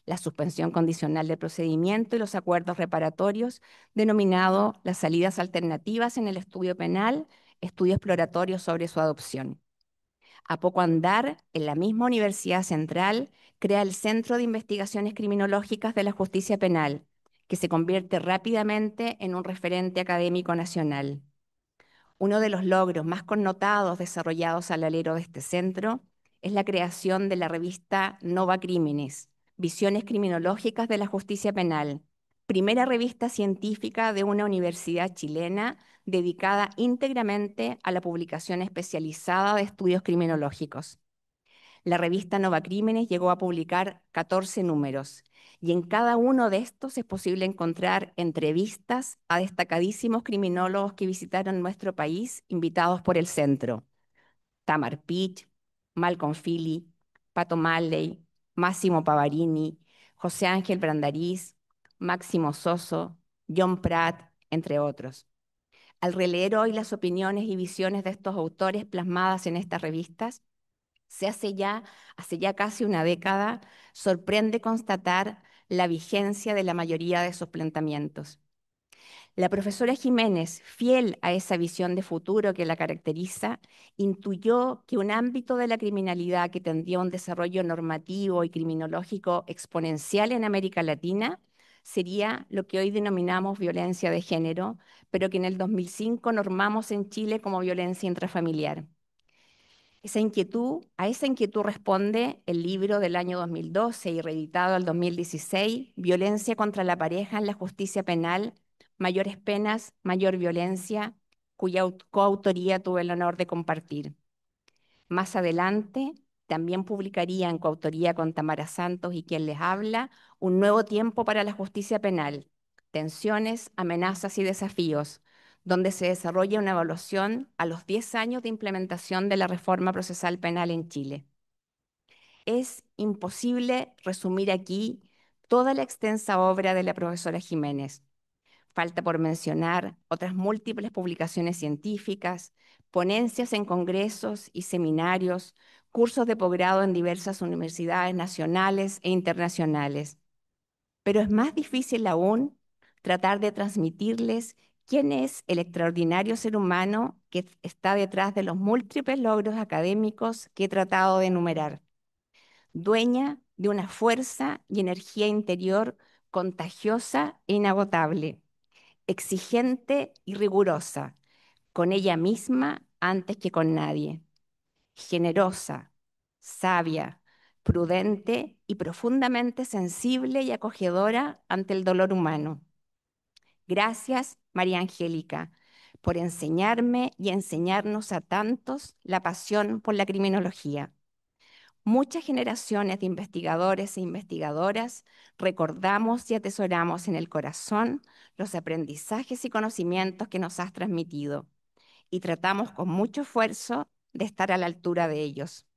[SPEAKER 5] la suspensión condicional del procedimiento y los acuerdos reparatorios, denominado las salidas alternativas en el estudio penal, estudio exploratorio sobre su adopción. A poco andar, en la misma Universidad Central, crea el Centro de Investigaciones Criminológicas de la Justicia Penal, que se convierte rápidamente en un referente académico nacional. Uno de los logros más connotados desarrollados al alero de este centro es la creación de la revista Nova Crímenes, Visiones Criminológicas de la Justicia Penal, primera revista científica de una universidad chilena dedicada íntegramente a la publicación especializada de estudios criminológicos. La revista Nova Crímenes llegó a publicar 14 números, y en cada uno de estos es posible encontrar entrevistas a destacadísimos criminólogos que visitaron nuestro país, invitados por el centro: Tamar Pitch, Malcolm Fili, Pato Malley, Massimo Pavarini, José Ángel Brandariz, Máximo Soso, John Pratt, entre otros. Al releer hoy las opiniones y visiones de estos autores plasmadas en estas revistas, hace ya casi una década, sorprende constatar la vigencia de la mayoría de sus planteamientos. La profesora Jiménez, fiel a esa visión de futuro que la caracteriza, intuyó que un ámbito de la criminalidad que tendría un desarrollo normativo y criminológico exponencial en América Latina sería lo que hoy denominamos violencia de género, pero que en el 2005 normamos en Chile como violencia intrafamiliar. A esa inquietud responde el libro del año 2012 y reeditado al 2016, Violencia contra la pareja en la justicia penal, mayores penas, mayor violencia, cuya coautoría tuve el honor de compartir. Más adelante, también publicaría en coautoría con Tamara Santos y quien les habla, Un nuevo tiempo para la justicia penal, tensiones, amenazas y desafíos, donde se desarrolla una evaluación a los 10 años de implementación de la reforma procesal penal en Chile. Es imposible resumir aquí toda la extensa obra de la profesora Jiménez. Falta por mencionar otras múltiples publicaciones científicas, ponencias en congresos y seminarios, cursos de posgrado en diversas universidades nacionales e internacionales. Pero es más difícil aún tratar de transmitirles quién es el extraordinario ser humano que está detrás de los múltiples logros académicos que he tratado de enumerar, dueña de una fuerza y energía interior contagiosa e inagotable, exigente y rigurosa, con ella misma antes que con nadie, generosa, sabia, prudente y profundamente sensible y acogedora ante el dolor humano. Gracias, María Angélica, por enseñarme y enseñarnos a tantos la pasión por la criminología. Muchas generaciones de investigadores e investigadoras recordamos y atesoramos en el corazón los aprendizajes y conocimientos que nos has transmitido y tratamos con mucho esfuerzo de estar a la altura de ellos.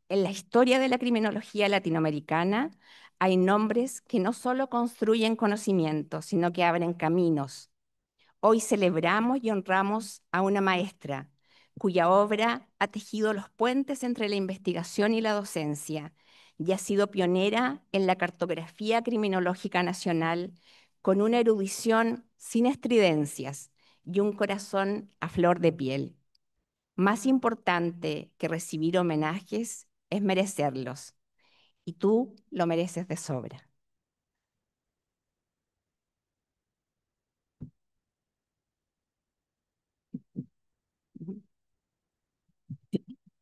[SPEAKER 5] En la historia de la criminología latinoamericana hay nombres que no solo construyen conocimientos, sino que abren caminos. Hoy celebramos y honramos a una maestra cuya obra ha tejido los puentes entre la investigación y la docencia y ha sido pionera en la cartografía criminológica nacional con una erudición sin estridencias y un corazón a flor de piel. Más importante que recibir homenajes es merecerlos, y tú lo mereces de sobra.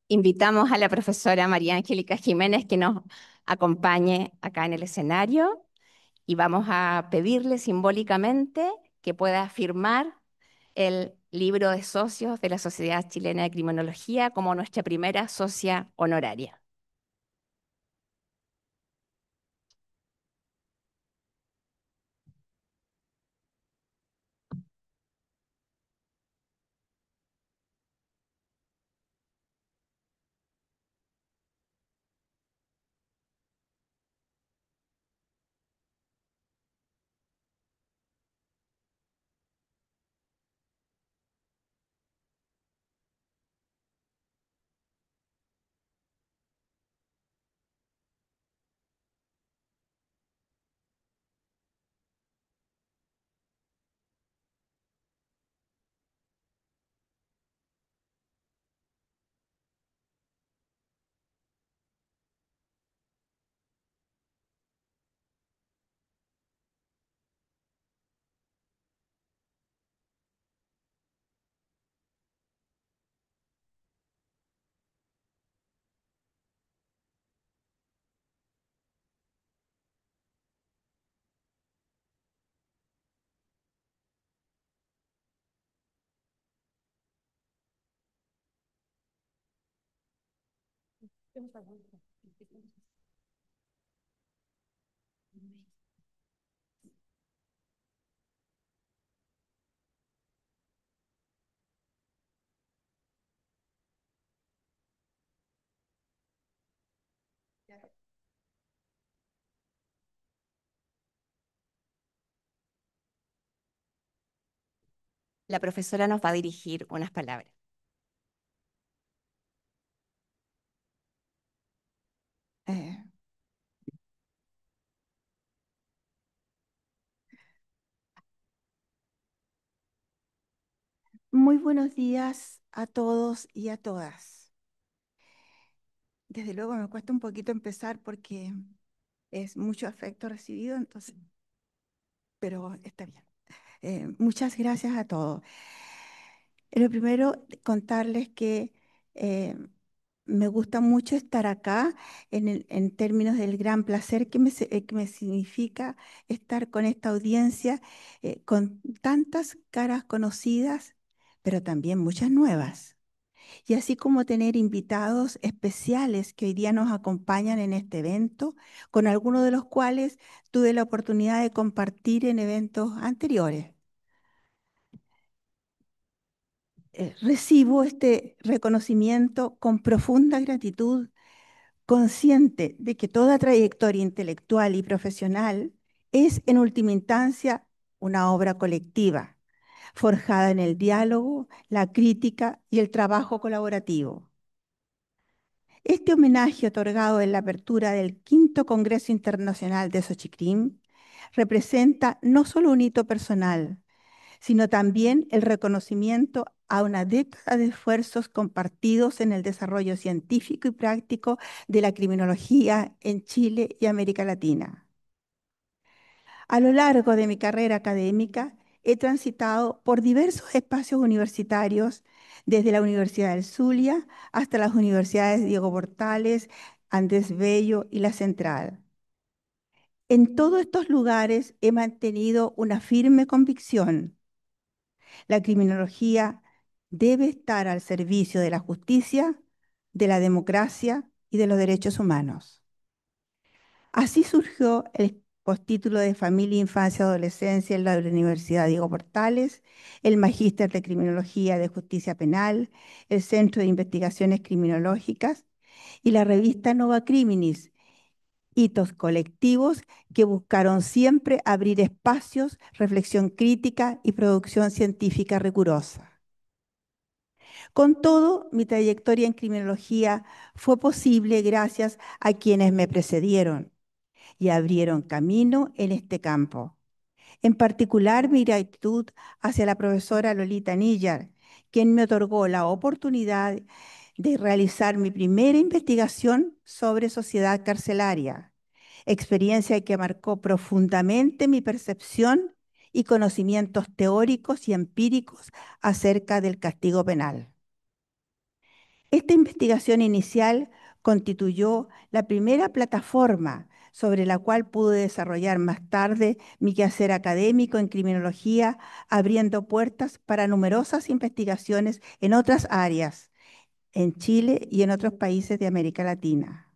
[SPEAKER 5] Invitamos a la profesora María Angélica Jiménez que nos acompañe acá en el escenario y vamos a pedirle simbólicamente que pueda firmar el libro de socios de la Sociedad Chilena de Criminología como nuestra primera socia honoraria. La profesora nos va a dirigir unas palabras.
[SPEAKER 6] Eh, Muy buenos días a todos y a todas. Desde luego me cuesta un poquito empezar porque es mucho afecto recibido, entonces, pero está bien. Muchas gracias a todos. Lo primero, contarles que eh, me gusta mucho estar acá en términos del gran placer que me significa estar con esta audiencia, con tantas caras conocidas, pero también muchas nuevas. Y así como tener invitados especiales que hoy día nos acompañan en este evento, con algunos de los cuales tuve la oportunidad de compartir en eventos anteriores. Recibo este reconocimiento con profunda gratitud consciente de que toda trayectoria intelectual y profesional es en última instancia una obra colectiva, forjada en el diálogo, la crítica y el trabajo colaborativo. Este homenaje otorgado en la apertura del quinto Congreso Internacional de Xochicrim representa no solo un hito personal, sino también el reconocimiento a una década de esfuerzos compartidos en el desarrollo científico y práctico de la criminología en Chile y América Latina. A lo largo de mi carrera académica, he transitado por diversos espacios universitarios, desde la Universidad del Zulia hasta las universidades Diego Portales, Andrés Bello y la Central. En todos estos lugares he mantenido una firme convicción: la criminología debe estar al servicio de la justicia, de la democracia y de los derechos humanos. Así surgió el postítulo de Familia, Infancia y Adolescencia en la Universidad Diego Portales, el Magíster de Criminología de Justicia Penal, el Centro de Investigaciones Criminológicas y la revista Nova Criminis, hitos colectivos que buscaron siempre abrir espacios, reflexión crítica y producción científica rigurosa. Con todo, mi trayectoria en criminología fue posible gracias a quienes me precedieron y abrieron camino en este campo. En particular, mi gratitud hacia la profesora Lolita Níjar, quien me otorgó la oportunidad de realizar mi primera investigación sobre sociedad carcelaria, experiencia que marcó profundamente mi percepción y conocimientos teóricos y empíricos acerca del castigo penal. Esta investigación inicial constituyó la primera plataforma sobre la cual pude desarrollar más tarde mi quehacer académico en criminología, abriendo puertas para numerosas investigaciones en otras áreas, en Chile y en otros países de América Latina.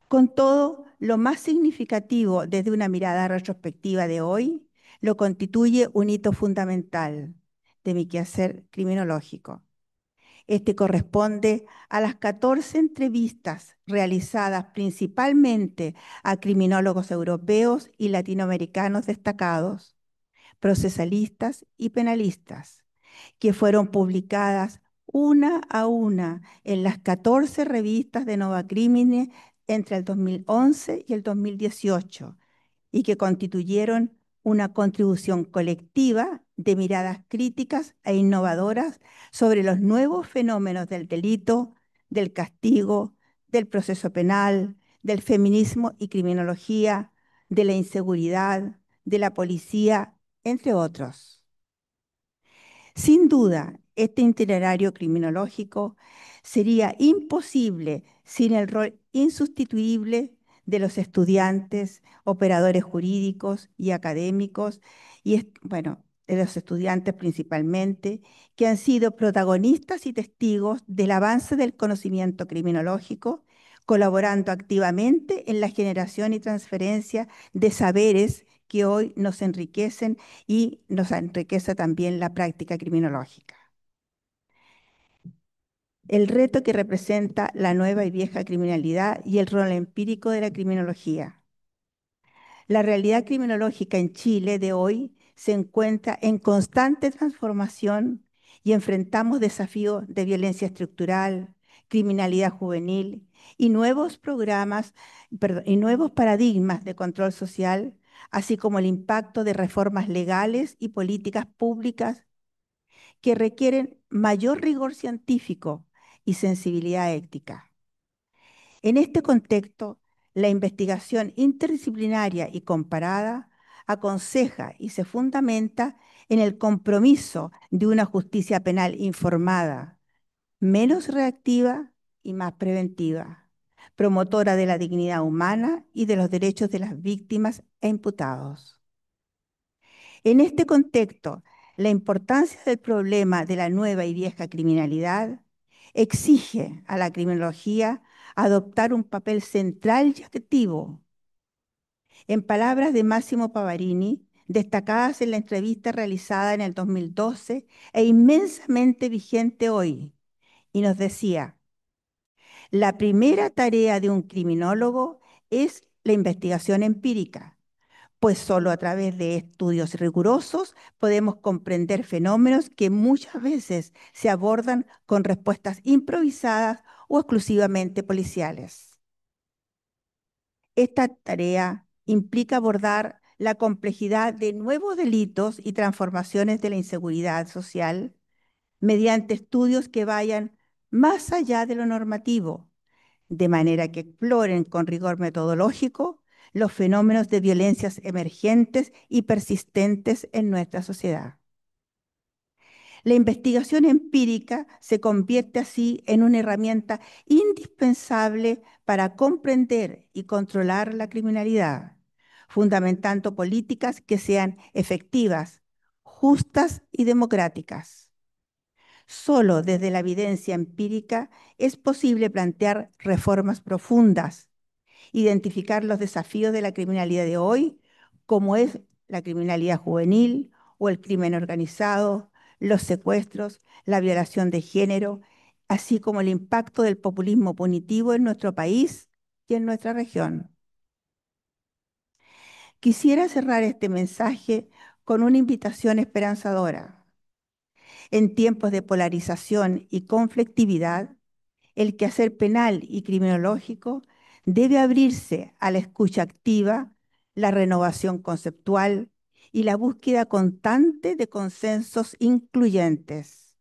[SPEAKER 6] Con todo, lo más significativo desde una mirada retrospectiva de hoy lo constituye un hito fundamental de mi quehacer criminológico. Este corresponde a las 14 entrevistas realizadas principalmente a criminólogos europeos y latinoamericanos destacados, procesalistas y penalistas, que fueron publicadas una a una en las 14 revistas de Nova Crimine entre el 2011 y el 2018, y que constituyeron una contribución colectiva de miradas críticas e innovadoras sobre los nuevos fenómenos del delito, del castigo, del proceso penal, del feminismo y criminología, de la inseguridad, de la policía, entre otros. Sin duda, este itinerario criminológico sería imposible sin el rol insustituible de los estudiantes, operadores jurídicos y académicos, bueno, de los estudiantes principalmente, que han sido protagonistas y testigos del avance del conocimiento criminológico, colaborando activamente en la generación y transferencia de saberes que hoy nos enriquecen y nos enriquece también la práctica criminológica. El reto que representa la nueva y vieja criminalidad y el rol empírico de la criminología. La realidad criminológica en Chile de hoy se encuentra en constante transformación y enfrentamos desafíos de violencia estructural, criminalidad juvenil y nuevos paradigmas de control social, así como el impacto de reformas legales y políticas públicas que requieren mayor rigor científico y sensibilidad ética. En este contexto, la investigación interdisciplinaria y comparada aconseja y se fundamenta en el compromiso de una justicia penal informada, menos reactiva y más preventiva, promotora de la dignidad humana y de los derechos de las víctimas e imputados. En este contexto, la importancia del problema de la nueva y vieja criminalidad exige a la criminología adoptar un papel central y activo. En palabras de Máximo Pavarini, destacadas en la entrevista realizada en el 2012 e inmensamente vigente hoy, y nos decía: La primera tarea de un criminólogo es la investigación empírica, pues solo a través de estudios rigurosos podemos comprender fenómenos que muchas veces se abordan con respuestas improvisadas o exclusivamente policiales. Esta tarea implica abordar la complejidad de nuevos delitos y transformaciones de la inseguridad social mediante estudios que vayan más allá de lo normativo, de manera que exploren con rigor metodológico los fenómenos de violencias emergentes y persistentes en nuestra sociedad. La investigación empírica se convierte así en una herramienta indispensable para comprender y controlar la criminalidad, fundamentando políticas que sean efectivas, justas y democráticas. Solo desde la evidencia empírica es posible plantear reformas profundas, identificar los desafíos de la criminalidad de hoy, como es la criminalidad juvenil o el crimen organizado, los secuestros, la violación de género, así como el impacto del populismo punitivo en nuestro país y en nuestra región. Quisiera cerrar este mensaje con una invitación esperanzadora. En tiempos de polarización y conflictividad, el quehacer penal y criminológico debe abrirse a la escucha activa, la renovación conceptual y la búsqueda constante de consensos incluyentes.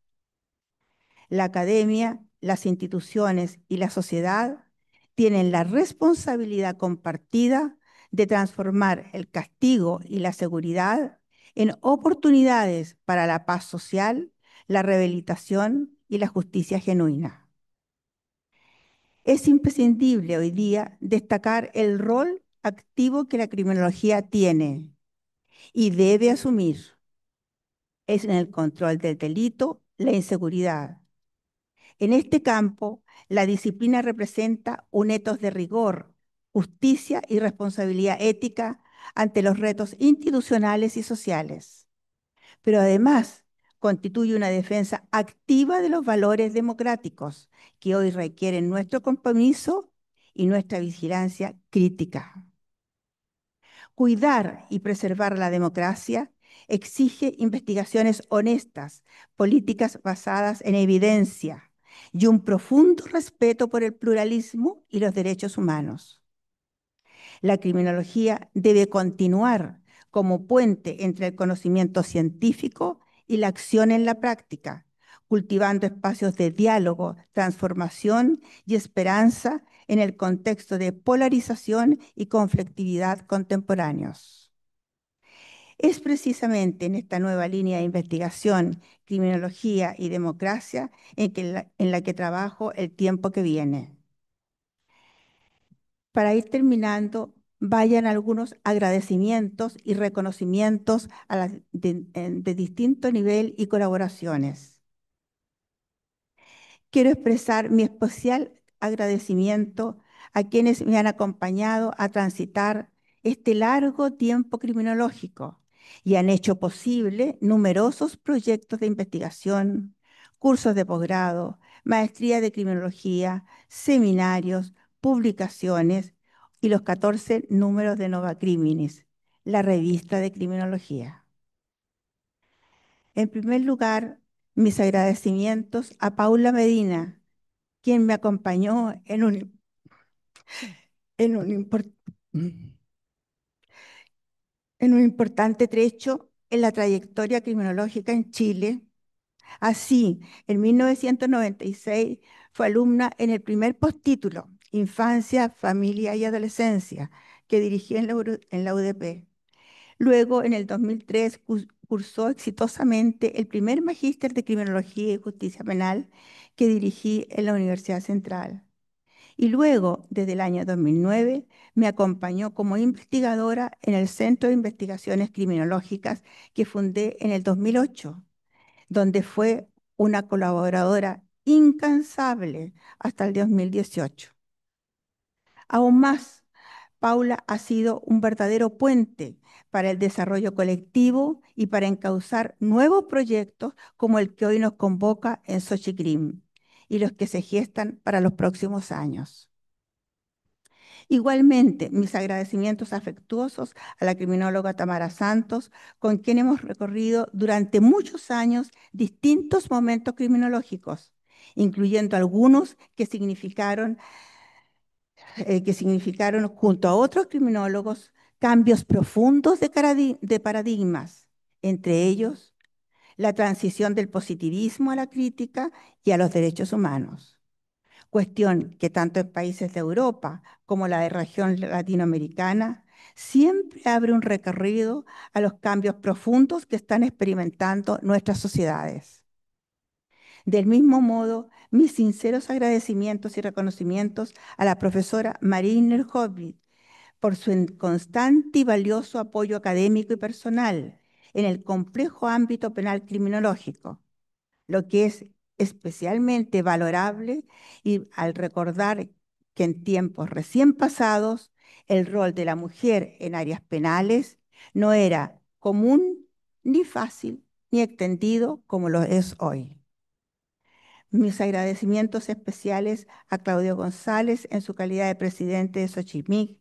[SPEAKER 6] La academia, las instituciones y la sociedad tienen la responsabilidad compartida de transformar el castigo y la seguridad en oportunidades para la paz social, la rehabilitación y la justicia genuina. Es imprescindible hoy día destacar el rol activo que la criminología tiene y debe asumir. Es en el control del delito, la inseguridad. En este campo, la disciplina representa un etos de rigor, justicia y responsabilidad ética ante los retos institucionales y sociales. Pero además constituye una defensa activa de los valores democráticos que hoy requieren nuestro compromiso y nuestra vigilancia crítica. Cuidar y preservar la democracia exige investigaciones honestas, políticas basadas en evidencia y un profundo respeto por el pluralismo y los derechos humanos. La criminología debe continuar como puente entre el conocimiento científico y la acción en la práctica, cultivando espacios de diálogo, transformación y esperanza en el contexto de polarización y conflictividad contemporáneos. Es precisamente en esta nueva línea de investigación, criminología y democracia en la que trabajo el tiempo que viene. Para ir terminando, vayan algunos agradecimientos y reconocimientos de distinto nivel y colaboraciones. Quiero expresar mi especial agradecimiento a quienes me han acompañado a transitar este largo tiempo criminológico y han hecho posible numerosos proyectos de investigación, cursos de posgrado, maestría de criminología, seminarios, publicaciones y los 14 números de Nova Criminis, la revista de criminología. En primer lugar, mis agradecimientos a Paula Medina, quien me acompañó en un importante trecho en la trayectoria criminológica en Chile. Así, en 1996 fue alumna en el primer postítulo, Infancia, Familia y Adolescencia, que dirigí en la UDP. Luego, en el 2003, cursó exitosamente el primer magíster de Criminología y Justicia Penal que dirigí en la Universidad Central. Y luego, desde el año 2009, me acompañó como investigadora en el Centro de Investigaciones Criminológicas que fundé en el 2008, donde fue una colaboradora incansable hasta el 2018. Aún más, Paula ha sido un verdadero puente para el desarrollo colectivo y para encauzar nuevos proyectos como el que hoy nos convoca en Xochicrim y los que se gestan para los próximos años. Igualmente, mis agradecimientos afectuosos a la criminóloga Tamara Santos, con quien hemos recorrido durante muchos años distintos momentos criminológicos, incluyendo algunos que significaron junto a otros criminólogos cambios profundos de paradigmas, entre ellos la transición del positivismo a la crítica y a los derechos humanos, cuestión que tanto en países de Europa como la de región latinoamericana siempre abre un recorrido a los cambios profundos que están experimentando nuestras sociedades. Del mismo modo, mis sinceros agradecimientos y reconocimientos a la profesora Mariner Hobbit por su constante y valioso apoyo académico y personal en el complejo ámbito penal criminológico, lo que es especialmente valorable y al recordar que en tiempos recién pasados el rol de la mujer en áreas penales no era común, ni fácil, ni extendido como lo es hoy. Mis agradecimientos especiales a Claudio González en su calidad de presidente de Xochimilco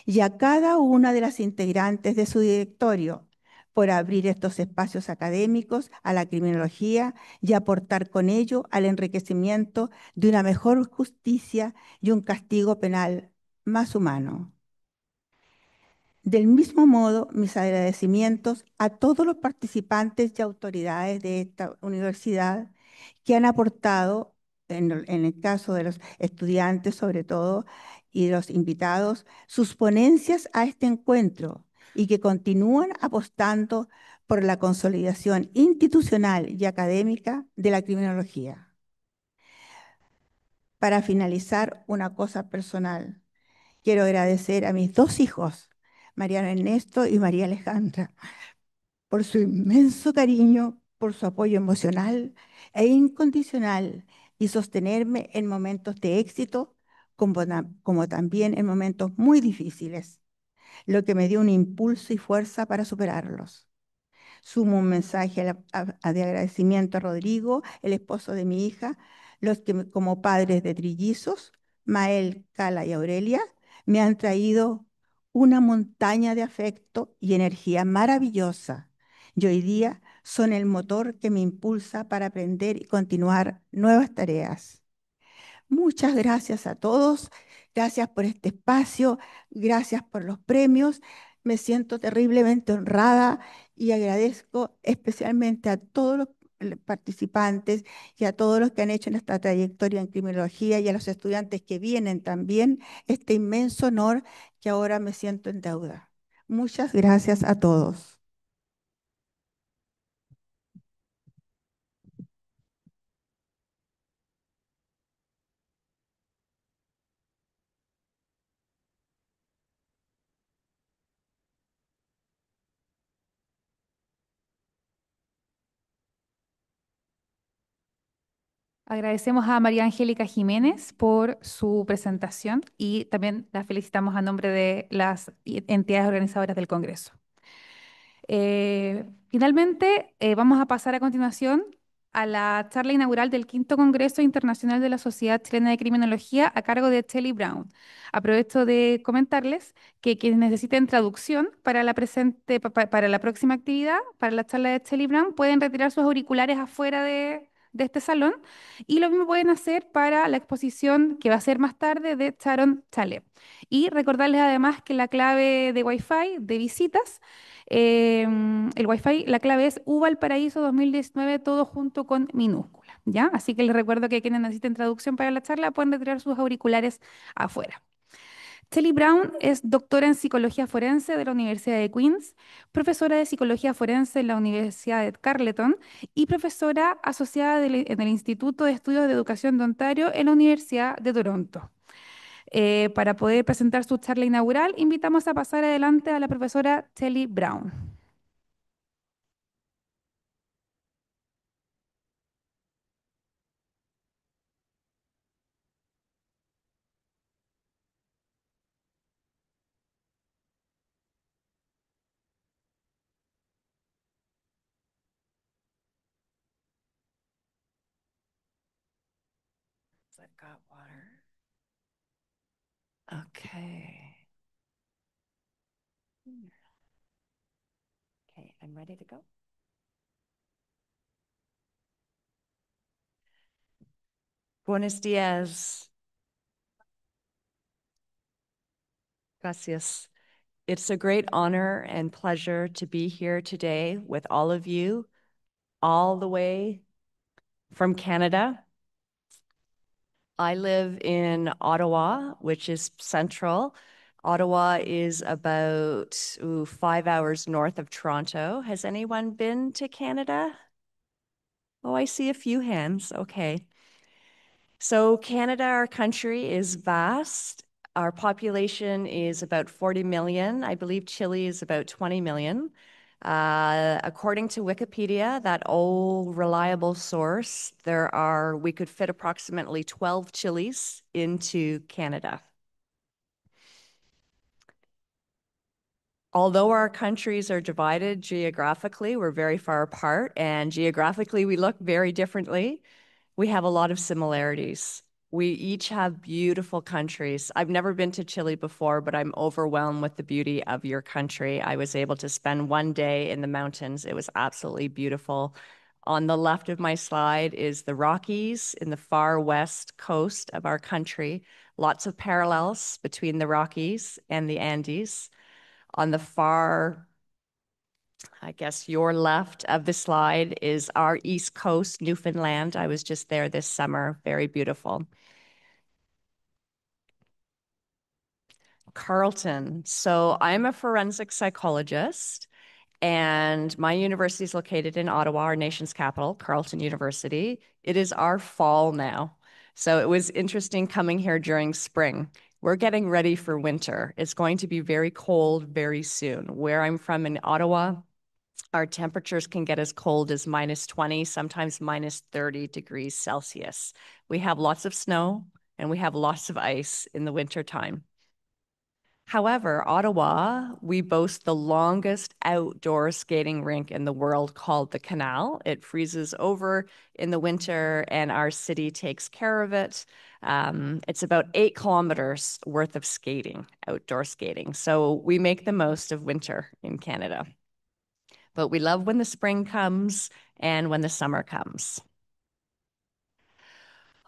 [SPEAKER 6] y a cada una de las integrantes de su directorio por abrir estos espacios académicos a la criminología y aportar con ello al enriquecimiento de una mejor justicia y un castigo penal más humano. Del mismo modo, mis agradecimientos a todos los participantes y autoridades de esta universidad que han aportado, en el caso de los estudiantes sobre todo, y de los invitados, sus ponencias a este encuentro y que continúan apostando por la consolidación institucional y académica de la criminología. Para finalizar, una cosa personal. Quiero agradecer a mis dos hijos, Mariano Ernesto y María Alejandra, por su inmenso cariño, por su apoyo emocional e incondicional y sostenerme en momentos de éxito como también en momentos muy difíciles, lo que me dio un impulso y fuerza para superarlos. Sumo un mensaje de agradecimiento a Rodrigo, el esposo de mi hija, los que como padres de trillizos, Mael, Cala y Aurelia, me han traído una montaña de afecto y energía maravillosa. Y hoy día son el motor que me impulsa para aprender y continuar nuevas tareas. Muchas gracias a todos, gracias por este espacio, gracias por los premios. Me siento terriblemente honrada y agradezco especialmente a todos los participantes y a todos los que han hecho en esta trayectoria en criminología y a los estudiantes que vienen también este inmenso honor que ahora me siento en deuda. Muchas gracias a todos.
[SPEAKER 1] Agradecemos a María Angélica Jiménez por su presentación y también la felicitamos a nombre de las entidades organizadoras del Congreso. Finalmente, vamos a pasar a continuación a la charla inaugural del Quinto Congreso Internacional de la Sociedad Chilena de Criminología a cargo de Shelley Brown. Aprovecho de comentarles que quienes necesiten traducción para la para la próxima actividad, para la charla de Shelley Brown, pueden retirar sus auriculares afuera de este salón y lo mismo pueden hacer para la exposición que va a ser más tarde de Sharon Chale. Y recordarles además que la clave de Wi-Fi de visitas el Wi-Fi, la clave es UValparaíso 2019, todo junto con minúscula, ¿ya? Así que les recuerdo que quienes necesiten traducción para la charla pueden retirar sus auriculares afuera. Shelley Brown es doctora en psicología forense de la Universidad de Queens, profesora de psicología forense en la Universidad de Carleton y profesora asociada en el Instituto de Estudios de Educación de Ontario en la Universidad de Toronto. Para poder presentar su charla inaugural, invitamos a pasar adelante a la profesora Shelley Brown.
[SPEAKER 7] I've got water. Okay. Okay, I'm ready to go. Buenos días. Gracias. It's a great honor and pleasure to be here today with all of you, all the way from Canada. I live in Ottawa, which is central. Ottawa is about 5 hours north of Toronto. Has anyone been to Canada? Oh, I see a few hands. Okay. So Canada, our country, is vast. Our population is about 40 million. I believe Chile is about 20 million. According to Wikipedia, that old reliable source, we could fit approximately 12 Chiles into Canada. Although our countries are divided geographically, we're very far apart, and geographically we look very differently. We have a lot of similarities. We each have beautiful countries. I've never been to Chile before, but I'm overwhelmed with the beauty of your country. I was able to spend one day in the mountains. It was absolutely beautiful. On the left of my slide is the Rockies in the far west coast of our country. Lots of parallels between the Rockies and the Andes. On the far, I guess your left of the slide is our East Coast, Newfoundland. I was just there this summer, very beautiful. Carleton. So I'm a forensic psychologist, and my university is located in Ottawa, our nation's capital, Carleton University. It is our fall now. So it was interesting coming here during spring. We're getting ready for winter. It's going to be very cold very soon. Where I'm from in Ottawa, our temperatures can get as cold as -20, sometimes -30 degrees Celsius. We have lots of snow and we have lots of ice in the wintertime. However, Ottawa, we boast the longest outdoor skating rink in the world called the Canal. It freezes over in the winter and our city takes care of it. It's about 8 kilometers worth of skating, outdoor skating. So we make the most of winter in Canada. But we love when the spring comes and when the summer comes.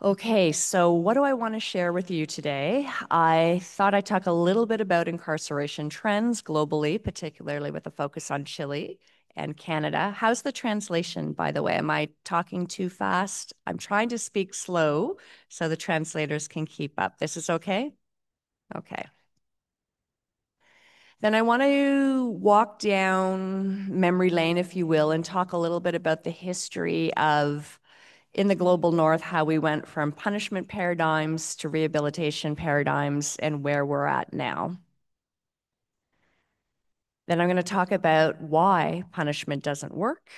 [SPEAKER 7] Okay, so what do I want to share with you today? I thought I'd talk a little bit about incarceration trends globally, particularly with a focus on Chile and Canada. How's the translation, by the way? Am I talking too fast? I'm trying to speak slow so the translators can keep up. This is okay? Okay. Then I want to walk down memory lane, if you will, and talk a little bit about the history of, in the global north, how we went from punishment paradigms to rehabilitation paradigms and where we're at now. Then I'm going to talk about why punishment doesn't work.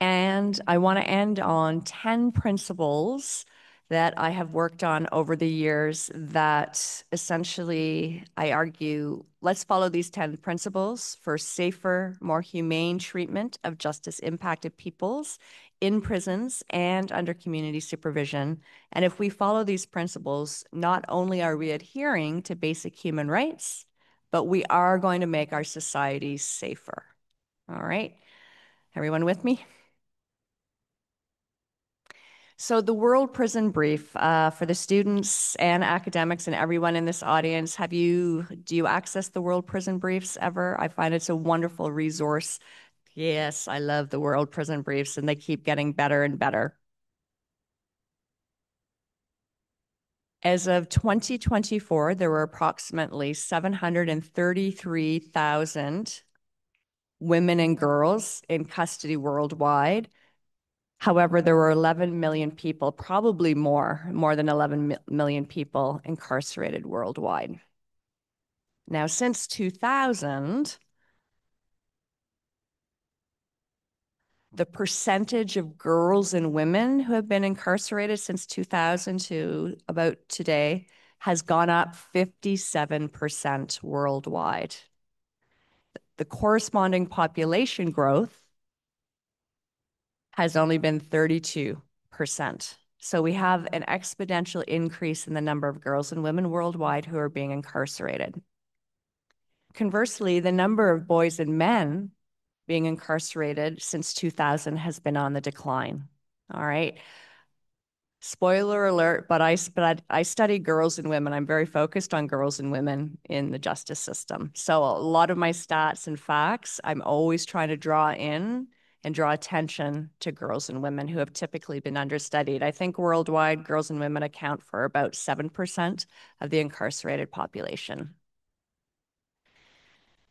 [SPEAKER 7] And I want to end on 10 principles that I have worked on over the years that essentially, I argue, let's follow these 10 principles for safer, more humane treatment of justice-impacted peoples in prisons and under community supervision. And if we follow these principles, not only are we adhering to basic human rights, but we are going to make our societies safer. All right, everyone with me? So the World Prison Brief, for the students and academics and everyone in this audience, do you access the World Prison Briefs ever? I find it's a wonderful resource. Yes, I love the World Prison Briefs, and they keep getting better and better. As of 2024, there were approximately 733,000 women and girls in custody worldwide. However, there were 11 million people, probably more than 11 million people incarcerated worldwide. Now, since 2000, the percentage of girls and women who have been incarcerated since 2000 to about today has gone up 57% worldwide. The corresponding population growth has only been 32%. So we have an exponential increase in the number of girls and women worldwide who are being incarcerated. Conversely, the number of boys and men being incarcerated since 2000 has been on the decline. All right. Spoiler alert, but I study girls and women. I'm very focused on girls and women in the justice system. So a lot of my stats and facts, I'm always trying to draw in and draw attention to girls and women who have typically been understudied. I think worldwide, girls and women account for about 7% of the incarcerated population.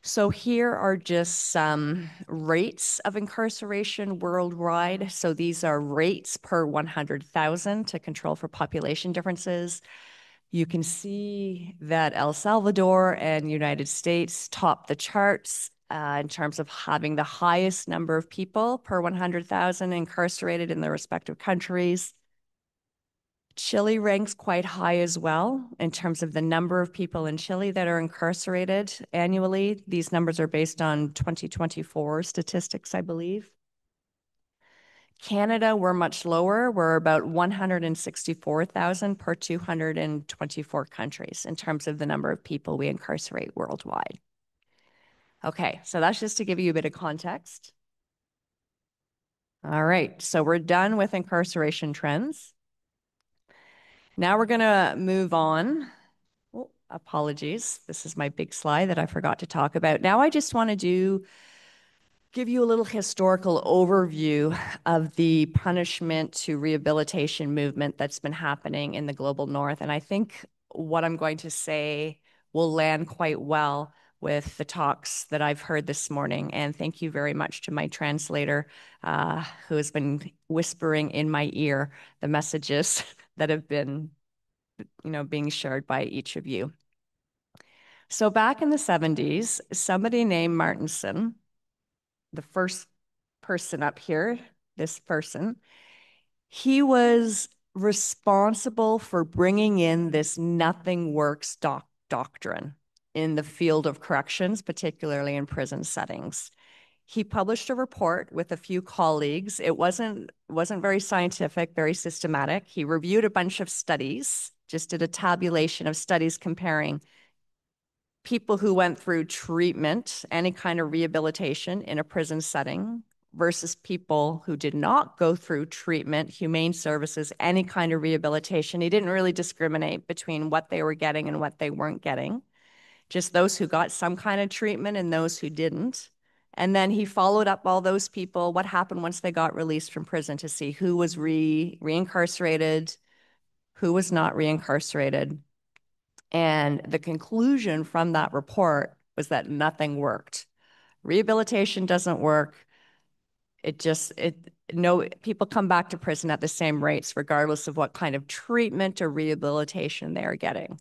[SPEAKER 7] So here are just some rates of incarceration worldwide. So these are rates per 100,000 to control for population differences. You can see that El Salvador and United States top the charts in terms of having the highest number of people per 100,000 incarcerated in their respective countries. Chile ranks quite high as well in terms of the number of people in Chile that are incarcerated annually. These numbers are based on 2024 statistics, I believe. Canada, we're much lower. We're about 164,000 per 224 countries in terms of the number of people we incarcerate worldwide. Okay, so that's just to give you a bit of context. All right, so we're done with incarceration trends. Now we're going to move on. Oh, apologies. This is my big slide that I forgot to talk about. Now I just want to give you a little historical overview of the punishment to rehabilitation movement that's been happening in the global north. And I think what I'm going to say will land quite well with the talks that I've heard this morning. And thank you very much to my translator who has been whispering in my ear the messages that have been being shared by each of you. So back in the 70s, somebody named Martinson, the first person up here, this person, he was responsible for bringing in this nothing works doctrine in the field of corrections, particularly in prison settings. He published a report with a few colleagues. It wasn't very scientific, very systematic. He reviewed a bunch of studies, just did a tabulation of studies comparing people who went through treatment, any kind of rehabilitation in a prison setting, versus people who did not go through treatment, humane services, any kind of rehabilitation. He didn't really discriminate between what they were getting and what they weren't getting, just those who got some kind of treatment and those who didn't. And then he followed up all those people, what happened once they got released from prison, to see who was reincarcerated, who was not reincarcerated. And the conclusion from that report was that nothing worked. Rehabilitation doesn't work. People come back to prison at the same rates, regardless of what kind of treatment or rehabilitation they are getting.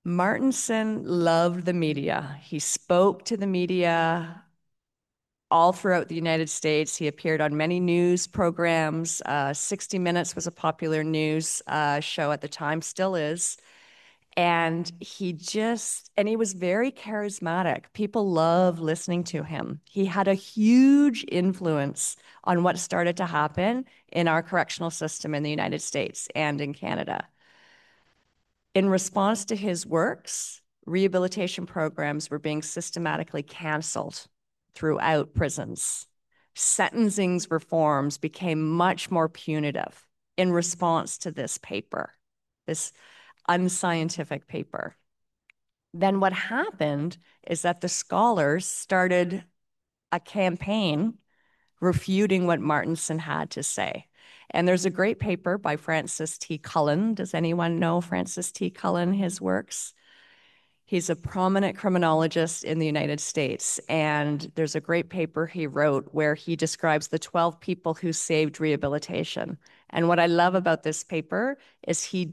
[SPEAKER 7] Martinson loved the media. He spoke to the media all throughout the United States. He appeared on many news programs. 60 Minutes was a popular news show at the time, still is. And he was very charismatic. People love listening to him. He had a huge influence on what started to happen in our correctional system in the United States and in Canada. In response to his works, rehabilitation programs were being systematically canceled throughout prisons. Sentencing reforms became much more punitive in response to this paper, this unscientific paper. Then what happened is that the scholars started a campaign refuting what Martinson had to say. And there's a great paper by Francis T. Cullen. Does anyone know Francis T. Cullen, his works? He's a prominent criminologist in the United States. And there's a great paper he wrote where he describes the 12 people who saved rehabilitation. And what I love about this paper is he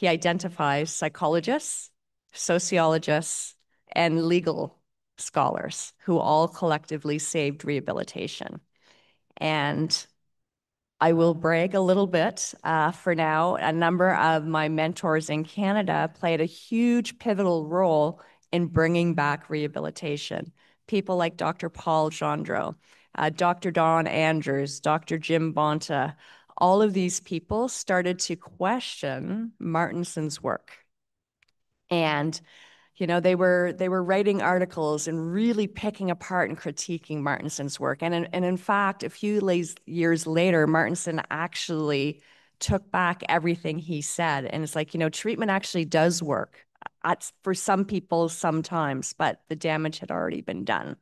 [SPEAKER 7] identifies psychologists, sociologists, and legal scholars who all collectively saved rehabilitation. And I will brag a little bit for now. A number of my mentors in Canada played a huge pivotal role in bringing back rehabilitation. People like Dr. Paul Gendreau, Dr. Don Andrews, Dr. Jim Bonta, all of these people started to question Martinson's work. And they were writing articles and really picking apart and critiquing Martinson's work. And in fact, a few years later, Martinson actually took back everything he said. And it's like, treatment actually does work for some people sometimes, but the damage had already been done.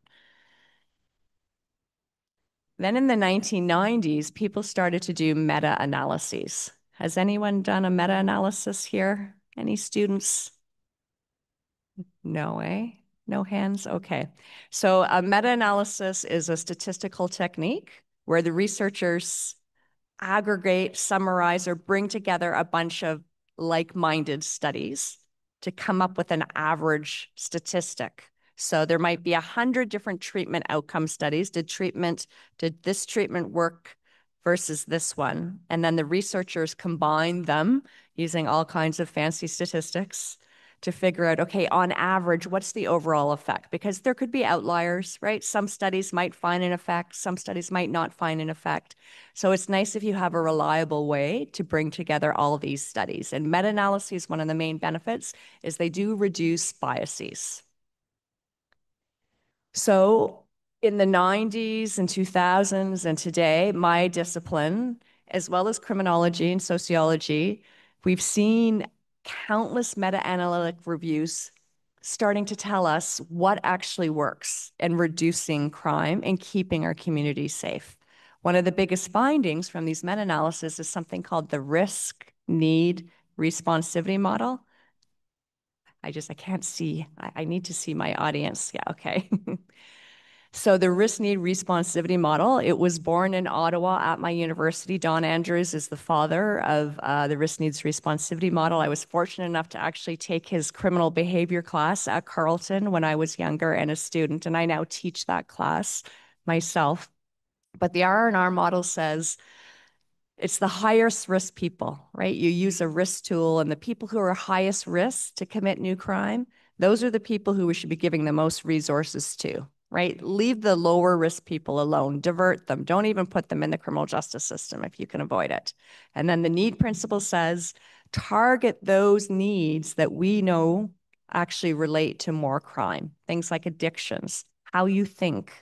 [SPEAKER 7] Then in the 1990s, people started to do meta-analyses. Has anyone done a meta-analysis here? Any students? No, eh? No hands? Okay. So a meta-analysis is a statistical technique where the researchers aggregate, summarize, or bring together a bunch of like-minded studies to come up with an average statistic. So there might be 100 different treatment outcome studies. Did this treatment work versus this one? And then the researchers combine them using all kinds of fancy statistics to figure out, okay, on average, what's the overall effect? Because there could be outliers, right? Some studies might find an effect, some studies might not find an effect. So it's nice if you have a reliable way to bring together all these studies. And meta-analysis, one of the main benefits is they do reduce biases. So in the 90s and 2000s and today, my discipline, as well as criminology and sociology, we've seen countless meta-analytic reviews starting to tell us what actually works in reducing crime and keeping our communities safe. One of the biggest findings from these meta-analysis is something called the risk, need, responsivity model. I can't see. I need to see my audience. Yeah, okay. So the risk-need responsivity model, it was born in Ottawa at my university. Don Andrews is the father of the risk-needs responsivity model. I was fortunate enough to actually take his criminal behavior class at Carleton when I was younger and a student, and I now teach that class myself. But the R&R model says it's the highest risk people, right? You use a risk tool, and the people who are highest risk to commit new crime, those are the people who we should be giving the most resources to. Right? Leave the lower risk people alone, divert them. Don't even put them in the criminal justice system if you can avoid it. And then the need principle says, target those needs that we know actually relate to more crime. Things like addictions, how you think,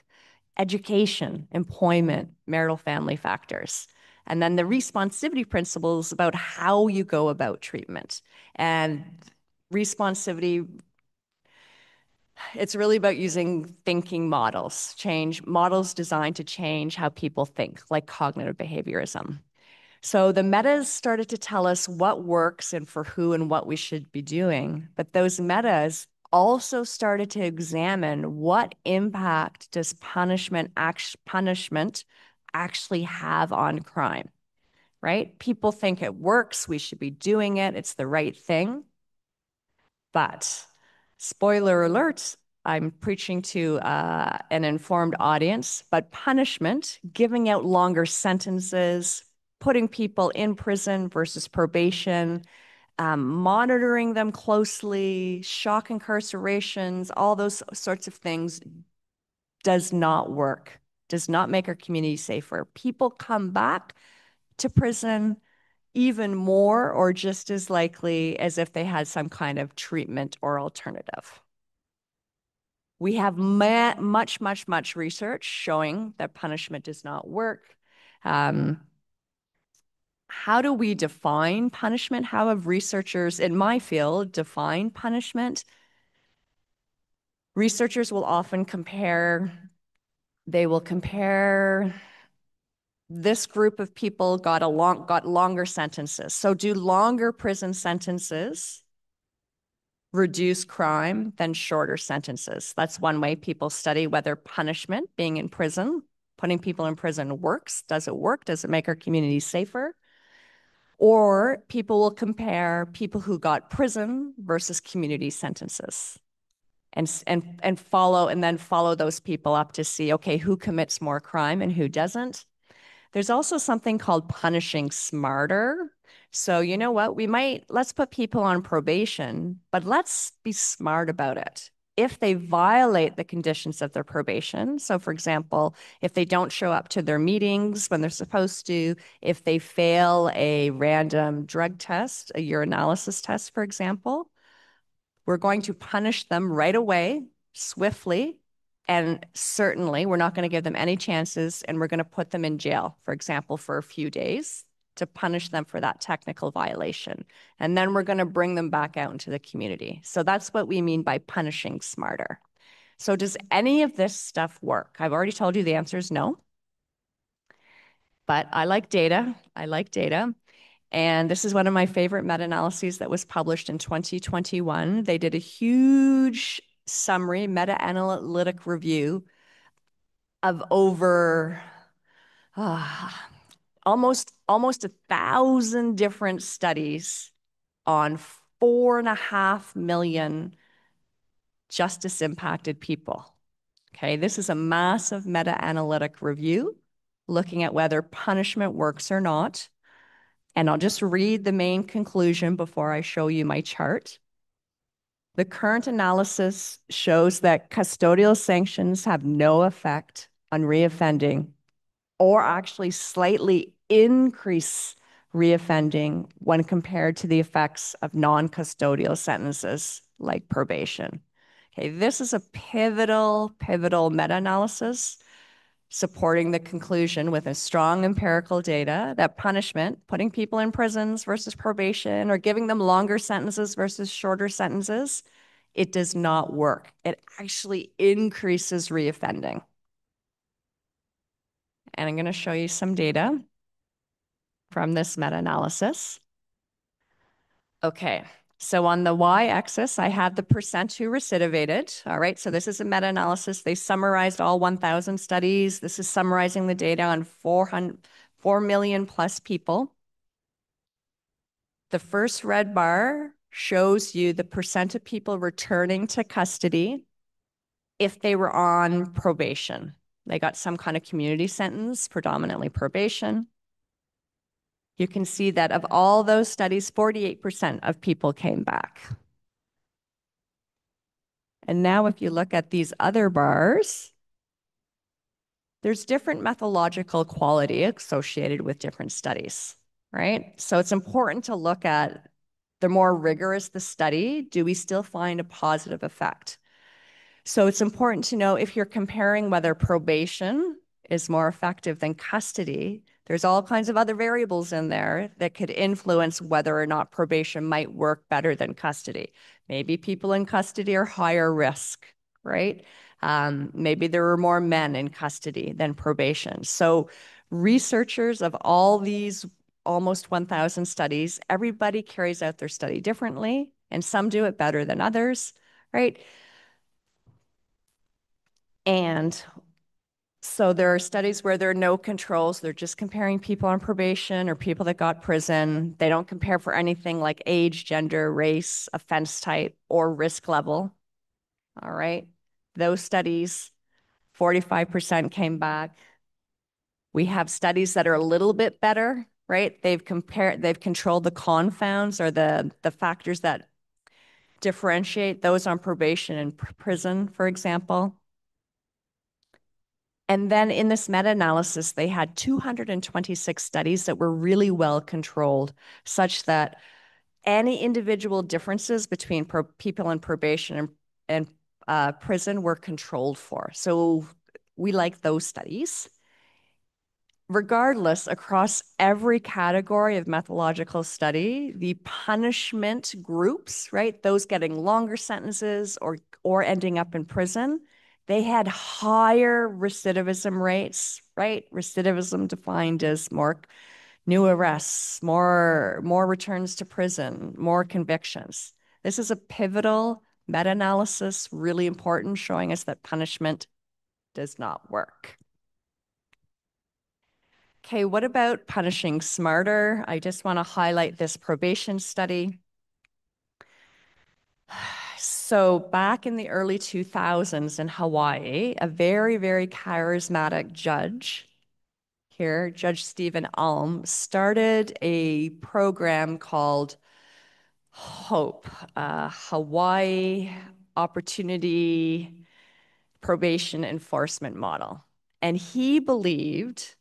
[SPEAKER 7] education, employment, marital family factors. And then the responsivity principle is about how you go about treatment. And responsivity, it's really about using thinking models, models designed to change how people think, like cognitive behaviorism. So the metas started to tell us what works and for who and what we should be doing. But those metas also started to examine what impact does punishment actually have on crime, right? People think it works, we should be doing it, it's the right thing. But spoiler alert, I'm preaching to an informed audience, but punishment, giving out longer sentences, putting people in prison versus probation, monitoring them closely, shock incarcerations, all those sorts of things does not work, does not make our community safer. People come back to prison even more or just as likely as if they had some kind of treatment or alternative. We have much research showing that punishment does not work. How do we define punishment? How have researchers in my field defined punishment? Researchers will often compare this group of people got longer sentences. So do longer prison sentences reduce crime than shorter sentences? That's one way people study whether punishment, being in prison, putting people in prison works. Does it work? Does it make our community safer? Or people will compare people who got prison versus community sentences and follow those people up to see, okay, who commits more crime and who doesn't. There's also something called punishing smarter. So you know what, let's put people on probation, but let's be smart about it. if they violate the conditions of their probation, so for example, if they don't show up to their meetings when they're supposed to, if they fail a random drug test, a urinalysis test, for example, we're going to punish them right away, swiftly, and certainly we're not going to give them any chances, and we're going to put them in jail, for example, for a few days to punish them for that technical violation. And then we're going to bring them back out into the community. So that's what we mean by punishing smarter. So does any of this stuff work? I've already told you the answer is no. But I like data. I like data. And this is one of my favorite meta-analyses that was published in 2021. They did a huge summary, meta-analytic review of over almost 1,000 different studies on 4.5 million justice impacted people. Okay, this is a massive meta-analytic review looking at whether punishment works or not. And I'll just read the main conclusion before I show you my chart. The current analysis shows that custodial sanctions have no effect on reoffending or actually slightly increase reoffending when compared to the effects of non-custodial sentences like probation. Okay, this is a pivotal meta-analysis supporting the conclusion with a strong empirical data that punishment, putting people in prisons versus probation or giving them longer sentences versus shorter sentences, it does not work. It actually increases reoffending. And I'm going to show you some data from this meta-analysis. Okay, so on the y-axis, I have the percent who recidivated. All right, so this is a meta-analysis. They summarized all 1,000 studies. This is summarizing the data on 4 million plus people. The first red bar shows you the percent of people returning to custody if they were on probation. They got some kind of community sentence, predominantly probation. You can see that of all those studies, 48% of people came back. And now if you look at these other bars, there's different methodological quality associated with different studies, right? So it's important to look at the more rigorous the study, do we still find a positive effect? So it's important to know if you're comparing whether probation is more effective than custody, there's all kinds of other variables in there that could influence whether or not probation might work better than custody. Maybe people in custody are higher risk, right? Maybe there are more men in custody than probation. So researchers of all these almost 1,000 studies, everybody carries out their study differently, and some do it better than others, right? And so there are studies where there are no controls. They're just comparing people on probation or people that got prison. They don't compare for anything like age, gender, race, offense type, or risk level. All right. Those studies, 45% came back. We have studies that are a little bit better, right? They've controlled the confounds or the factors that differentiate those on probation and prison, for example. And then in this meta-analysis, they had 226 studies that were really well controlled, such that any individual differences between people in probation and prison were controlled for. So we like those studies. Regardless, across every category of methodological study, the punishment groups, right, those getting longer sentences or ending up in prison, they had higher recidivism rates, right? Recidivism defined as more new arrests, more returns to prison, more convictions. This is a pivotal meta-analysis, really important, showing us that punishment does not work. Okay, what about punishing smarter? I just want to highlight this probation study. So back in the early 2000s in Hawaii, a very, very charismatic judge here, Judge Stephen Alm, started a program called HOPE, Hawaii opportunity probation enforcement model. And he believed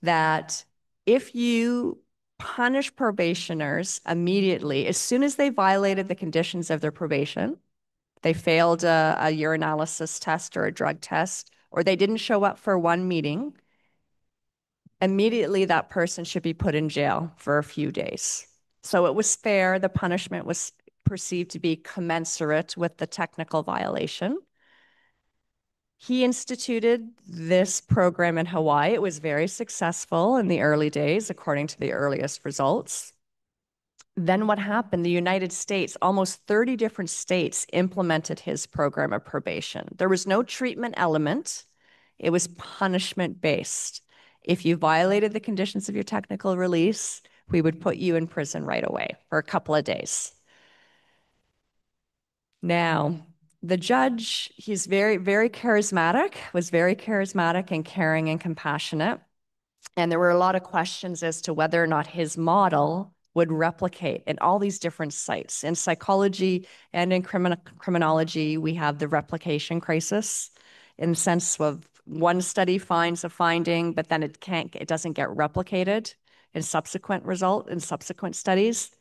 [SPEAKER 7] that if you punish probationers immediately, as soon as they violated the conditions of their probation, they failed a urinalysis test or a drug test, or they didn't show up for one meeting, immediately that person should be put in jail for a few days. So it was fair. The punishment was perceived to be commensurate with the technical violation. He instituted this program in Hawaii. It was very successful in the early days, according to the earliest results. Then what happened? The United States, almost 30 different states implemented his program of probation. There was no treatment element. It was punishment-based. If you violated the conditions of your technical release, we would put you in prison right away for a couple of days. Now, the judge, he's very, very charismatic, was very charismatic and caring and compassionate. And there were a lot of questions as to whether or not his model would replicate in all these different sites. In psychology and in criminology, we have the replication crisis in the sense of one study finds a finding, but then it doesn't get replicated in subsequent studies.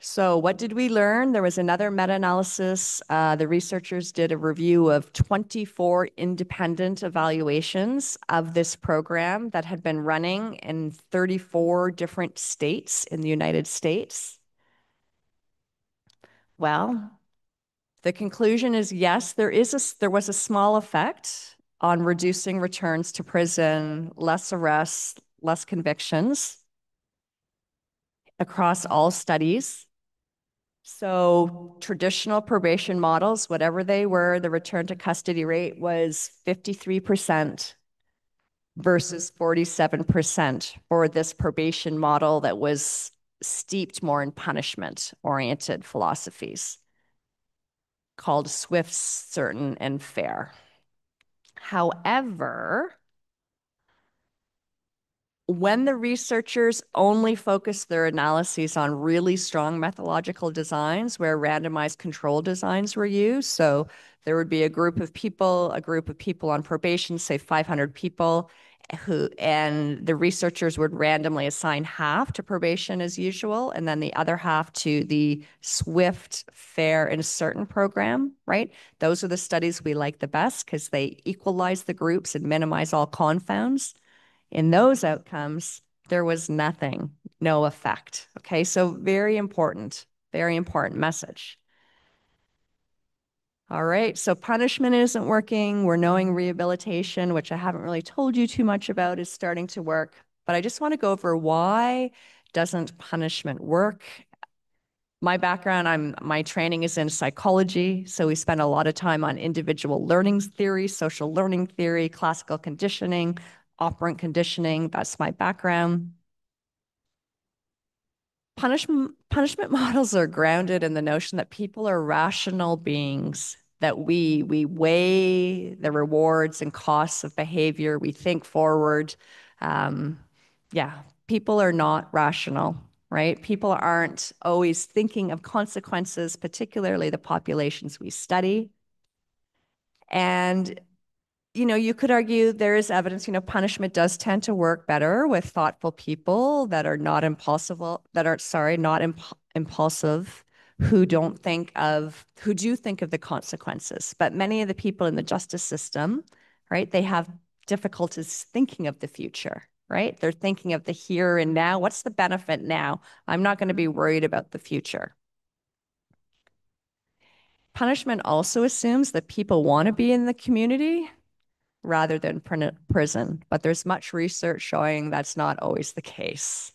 [SPEAKER 7] So what did we learn? There was another meta-analysis. The researchers did a review of 24 independent evaluations of this program that had been running in 34 different states in the United States. Well, the conclusion is yes, there was a small effect on reducing returns to prison, less arrests, less convictions across all studies. So traditional probation models, whatever they were, the return to custody rate was 53% versus 47% for this probation model that was steeped more in punishment-oriented philosophies called swift, certain, and fair. However, when the researchers only focused their analyses on really strong methodological designs where randomized control designs were used, so there would be a group of people on probation, say 500 people, and the researchers would randomly assign half to probation as usual, and then the other half to the swift, fair, and certain program, right? Those are the studies we like the best because they equalize the groups and minimize all confounds. In those outcomes, there was nothing, no effect. Okay, so very important message. All right, so punishment isn't working. We're knowing rehabilitation, which I haven't really told you too much about, is starting to work. But I just want to go over why doesn't punishment work? My background, my training is in psychology, so we spend a lot of time on individual learning theory, social learning theory, classical conditioning, operant conditioning. That's my background. Punishment models are grounded in the notion that people are rational beings, that we weigh the rewards and costs of behavior, we think forward. People are not rational, right? People aren't always thinking of consequences, particularly the populations we study. And you could argue there is evidence, punishment does tend to work better with thoughtful people that are not impulsive, who do think of the consequences. But many of the people in the justice system, right, they have difficulties thinking of the future, right? They're thinking of the here and now. What's the benefit now? I'm not going to be worried about the future. Punishment also assumes that people want to be in the community rather than prison, but there's much research showing that's not always the case.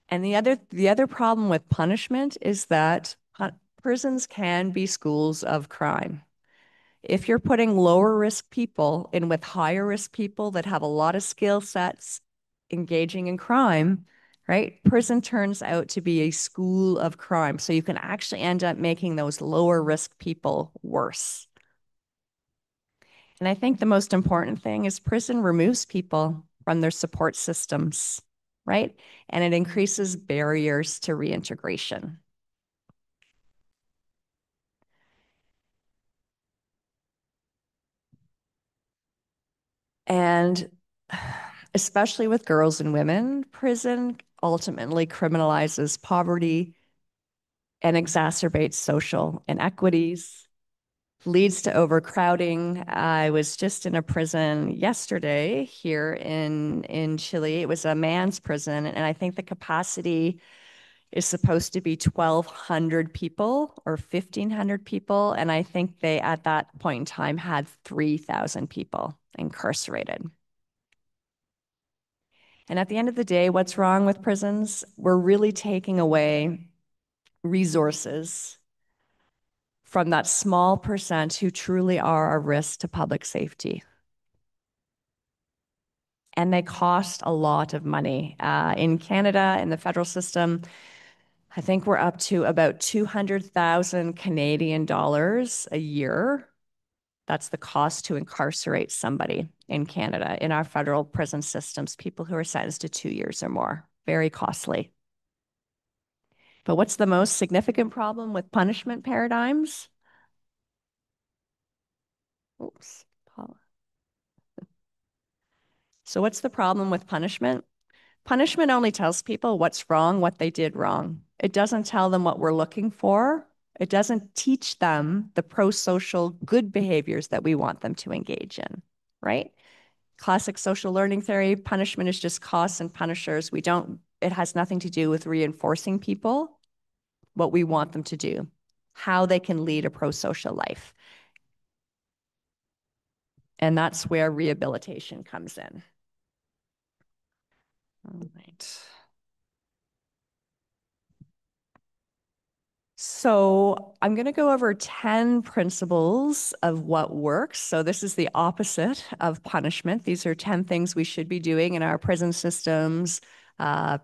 [SPEAKER 7] And the other problem with punishment is that prisons can be schools of crime. If you're putting lower risk people in with higher risk people that have a lot of skill sets engaging in crime, right? Prison turns out to be a school of crime. So you can actually end up making those lower risk people worse. And I think the most important thing is prison removes people from their support systems, right? And it increases barriers to reintegration. And especially with girls and women, prison ultimately criminalizes poverty and exacerbates social inequities, leads to overcrowding. I was just in a prison yesterday here in Chile. It was a man's prison, and I think the capacity is supposed to be 1,200 people or 1,500 people, and I think they, at that point in time, had 3,000 people incarcerated. And at the end of the day, what's wrong with prisons? We're really taking away resources from that small percent who truly are a risk to public safety. And they cost a lot of money. In Canada, in the federal system, I think we're up to about 200,000 Canadian dollars a year. That's the cost to incarcerate somebody in Canada, in our federal prison systems, people who are sentenced to 2 years or more. Very costly. But what's the most significant problem with punishment paradigms? Oops. So what's the problem with punishment? Punishment only tells people what's wrong, what they did wrong. It doesn't tell them what we're looking for. It doesn't teach them the pro-social good behaviors that we want them to engage in, right? Classic social learning theory, punishment is just costs and punishers. It has nothing to do with reinforcing people what we want them to do, how they can lead a pro-social life. And that's where rehabilitation comes in. All right. So I'm going to go over 10 principles of what works. So this is the opposite of punishment. These are 10 things we should be doing in our prison systems,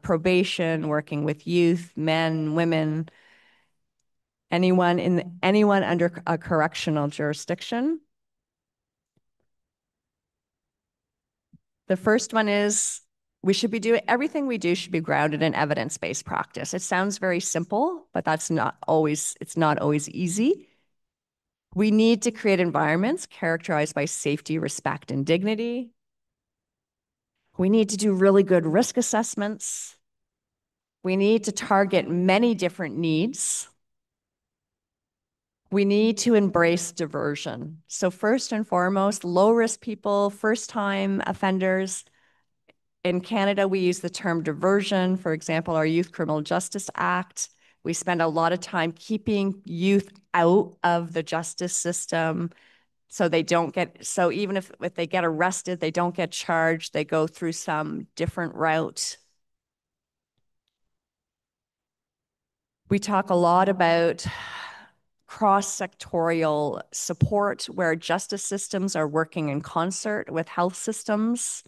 [SPEAKER 7] probation, working with youth, men, women, anyone under a correctional jurisdiction. The first one is everything we do should be grounded in evidence-based practice. It sounds very simple, but it's not always easy. We need to create environments characterized by safety, respect, and dignity. We need to do really good risk assessments. We need to target many different needs. We need to embrace diversion. So first and foremost, low-risk people, first-time offenders. In Canada, we use the term diversion. For example, our Youth Criminal Justice Act. We spend a lot of time keeping youth out of the justice system so even if they get arrested, they don't get charged, they go through some different route. We talk a lot about cross-sectorial support where justice systems are working in concert with health systems.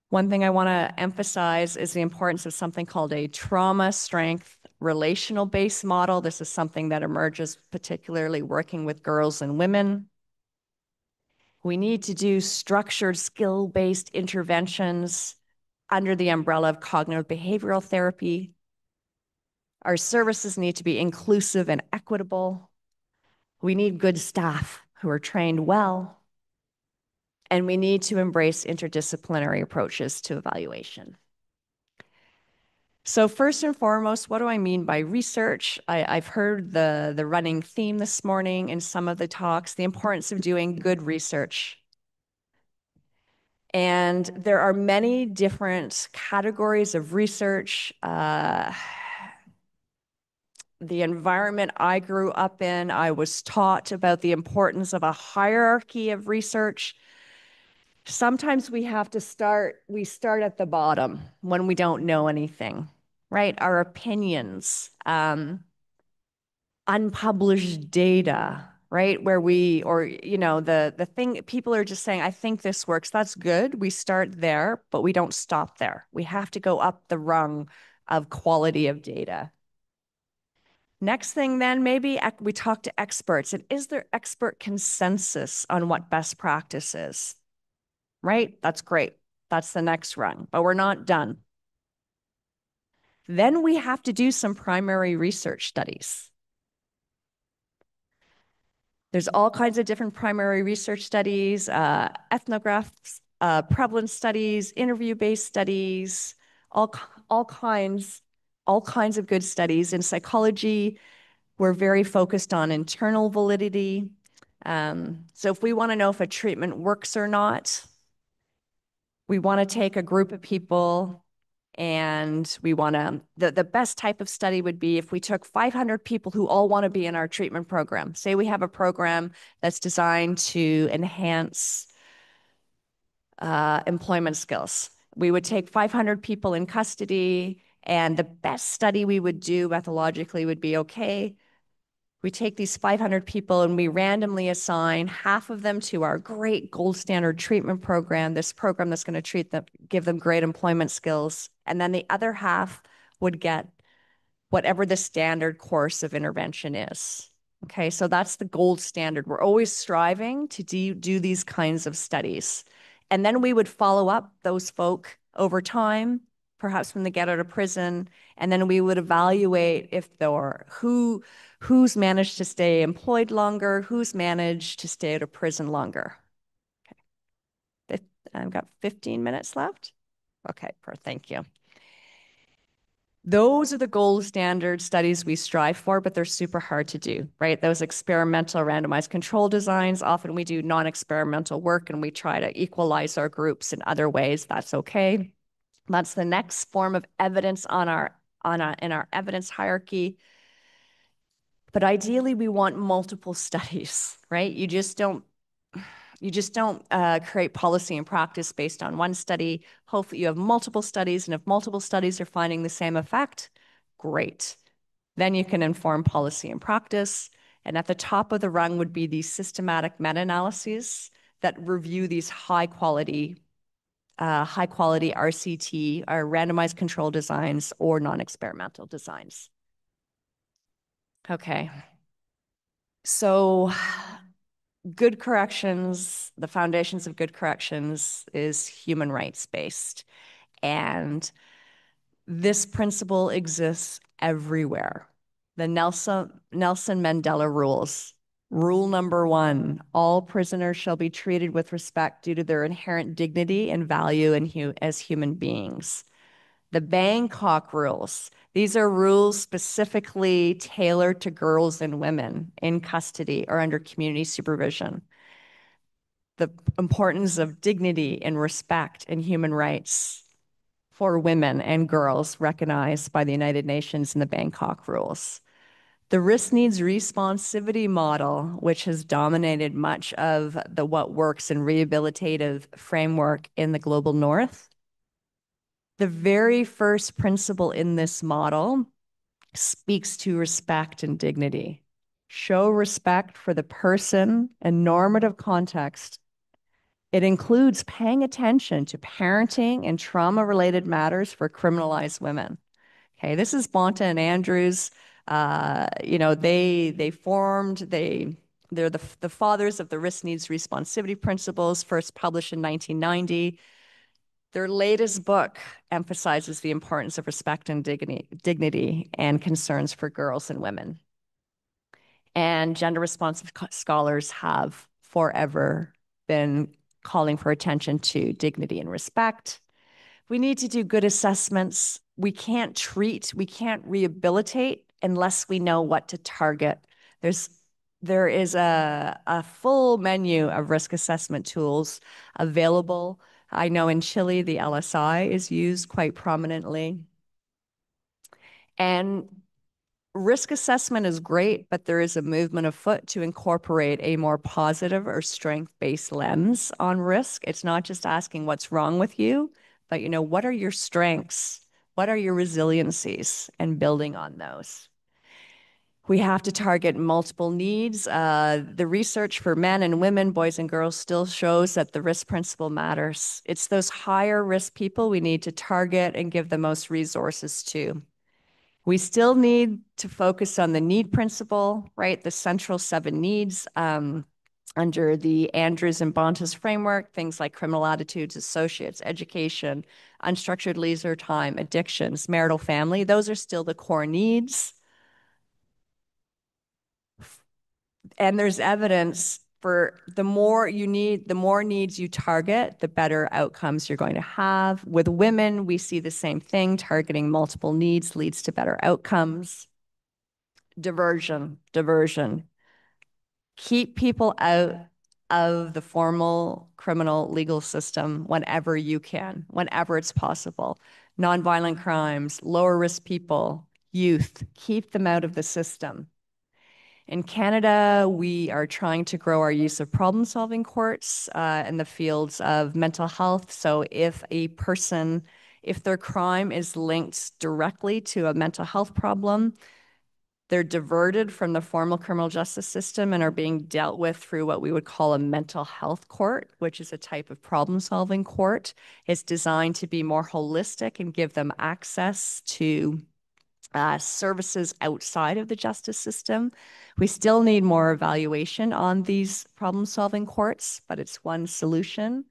[SPEAKER 7] One thing I want to emphasize is the importance of something called a trauma strength relational-based model. This is something that emerges particularly working with girls and women. We need to do structured skill-based interventions under the umbrella of cognitive behavioral therapy. Our services need to be inclusive and equitable. We need good staff who are trained well. And we need to embrace interdisciplinary approaches to evaluation. So first and foremost, what do I mean by research? I've heard the running theme this morning in some of the talks, the importance of doing good research. And there are many different categories of research. The environment I grew up in, I was taught about the importance of a hierarchy of research. Sometimes we start at the bottom when we don't know anything, right? Our opinions, unpublished data, right? The thing, people are just saying, I think this works. That's good. We start there, but we don't stop there. We have to go up the rung of quality of data. Next thing then, maybe we talk to experts. And is there expert consensus on what best practice is? Right? That's great. That's the next rung, but we're not done. Then we have to do some primary research studies. There's all kinds of different primary research studies, ethnographs, prevalence studies, interview-based studies, all kinds of good studies. In psychology, we're very focused on internal validity. So if we want to know if a treatment works or not, we want to take a group of people and we want to, the best type of study would be if we took 500 people who all want to be in our treatment program. Say we have a program that's designed to enhance employment skills. We would take 500 people in custody, and the best study we would do methodologically would be, okay, we take these 500 people and we randomly assign half of them to our great gold standard treatment program, this program that's going to give them great employment skills. And then the other half would get whatever the standard course of intervention is. Okay, so that's the gold standard. We're always striving to do these kinds of studies. And then we would follow up those folk over time, perhaps when they get out of prison, and then we would evaluate if who's managed to stay employed longer, who's managed to stay out of prison longer. Okay, I've got 15 minutes left. Okay, thank you. Those are the gold standard studies we strive for, but they're super hard to do, right? Those experimental randomized control designs, often we do non-experimental work and we try to equalize our groups in other ways. That's okay. That's the next form of evidence in our evidence hierarchy. But ideally, we want multiple studies, right? You just don't create policy and practice based on one study. Hopefully you have multiple studies, and if multiple studies are finding the same effect, great. Then you can inform policy and practice. And at the top of the rung would be these systematic meta-analyses that review these high quality RCT, or randomized control designs, or non-experimental designs. Okay. So good corrections, the foundations of good corrections is human rights based. And this principle exists everywhere. The Nelson Mandela rules. Rule number 1, all prisoners shall be treated with respect due to their inherent dignity and value as human beings. The Bangkok rules. These are rules specifically tailored to girls and women in custody or under community supervision. The importance of dignity and respect and human rights for women and girls recognized by the United Nations in the Bangkok rules. The risk needs responsivity model, which has dominated much of the what works and rehabilitative framework in the global north. The very first principle in this model speaks to respect and dignity. Show respect for the person and normative context. It includes paying attention to parenting and trauma-related matters for criminalized women. Okay, this is Bonta and Andrews. They're the fathers of the risk needs responsivity principles, first published in 1990. Their latest book emphasizes the importance of respect and dignity and concerns for girls and women. And gender responsive scholars have forever been calling for attention to dignity and respect. We need to do good assessments. We can't treat, we can't rehabilitate unless we know what to target. There is a full menu of risk assessment tools available. I know in Chile, the LSI is used quite prominently. And risk assessment is great, but there is a movement afoot to incorporate a more positive or strength-based lens on risk. It's not just asking what's wrong with you, but what are your strengths? What are your resiliencies? And building on those. We have to target multiple needs. The research for men and women, boys and girls, still shows that the risk principle matters. It's those higher risk people we need to target and give the most resources to. We still need to focus on the need principle, right? The central 7 needs under the Andrews and Bonta's framework, things like criminal attitudes, associates, education, unstructured leisure time, addictions, marital family. Those are still the core needs. And there's evidence for the more needs you target, the better outcomes you're going to have. With women, we see the same thing. Targeting multiple needs leads to better outcomes. Diversion. Keep people out of the formal criminal legal system whenever you can, whenever it's possible. Nonviolent crimes, lower risk people, youth, keep them out of the system. In Canada, we are trying to grow our use of problem-solving courts in the fields of mental health. So if their crime is linked directly to a mental health problem, they're diverted from the formal criminal justice system and are being dealt with through what we would call a mental health court, which is a type of problem-solving court. It's designed to be more holistic and give them access to services outside of the justice system. We still need more evaluation on these problem-solving courts, but it's one solution.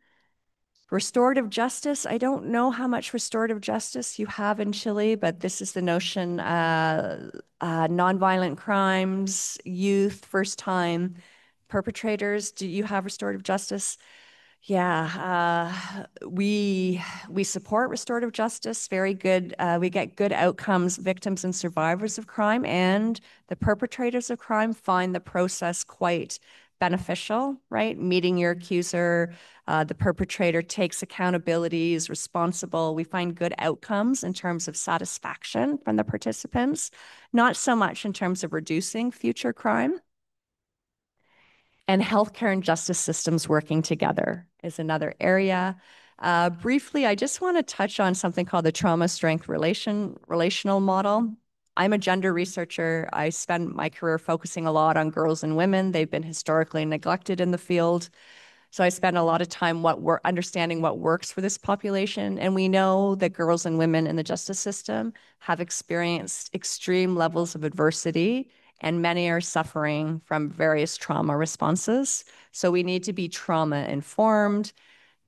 [SPEAKER 7] Restorative justice, I don't know how much restorative justice you have in Chile, but this is the notion, nonviolent crimes, youth, first-time perpetrators. Do you have restorative justice? Yeah, we support restorative justice, very good. We get good outcomes. Victims and survivors of crime and the perpetrators of crime find the process quite beneficial, right? Meeting your accuser, the perpetrator takes accountability, is responsible. We find good outcomes in terms of satisfaction from the participants, not so much in terms of reducing future crime. And healthcare and justice systems working together is another area. Briefly, I just want to touch on something called the trauma strength relational model. I'm a gender researcher. I spend my career focusing a lot on girls and women. They've been historically neglected in the field. So I spend a lot of time understanding what works for this population. And we know that girls and women in the justice system have experienced extreme levels of adversity, and many are suffering from various trauma responses. So we need to be trauma-informed,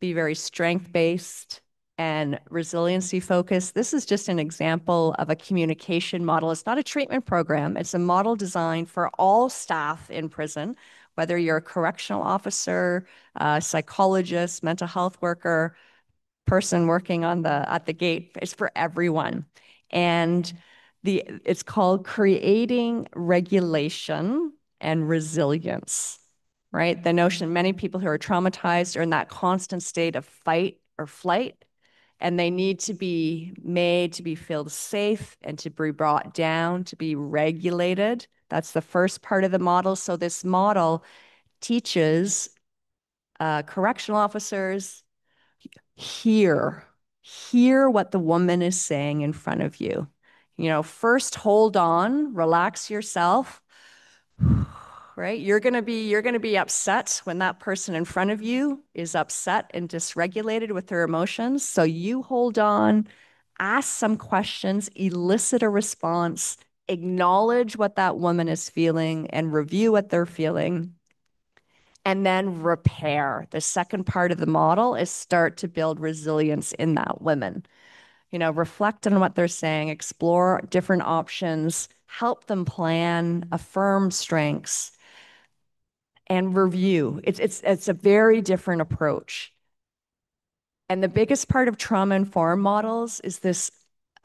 [SPEAKER 7] be very strength-based, and resiliency-focused. This is just an example of a communication model. It's not a treatment program. It's a model designed for all staff in prison, whether you're a correctional officer, a psychologist, mental health worker, person working at the gate. It's for everyone. And it's called Creating Regulation and Resilience, right? The notion many people who are traumatized are in that constant state of fight or flight, and they need to be made to be feel safe and to be brought down, to be regulated. That's the first part of the model. So this model teaches correctional officers, hear what the woman is saying in front of you. You know, first hold on, relax yourself, right? You're gonna be upset when that person in front of you is upset and dysregulated with their emotions. So you hold on, ask some questions, elicit a response, acknowledge what that woman is feeling and review what they're feeling. And then repair. The second part of the model is start to build resilience in that woman. You know, reflect on what they're saying, explore different options, help them plan, affirm strengths, and review. It's a very different approach. And the biggest part of trauma-informed models is this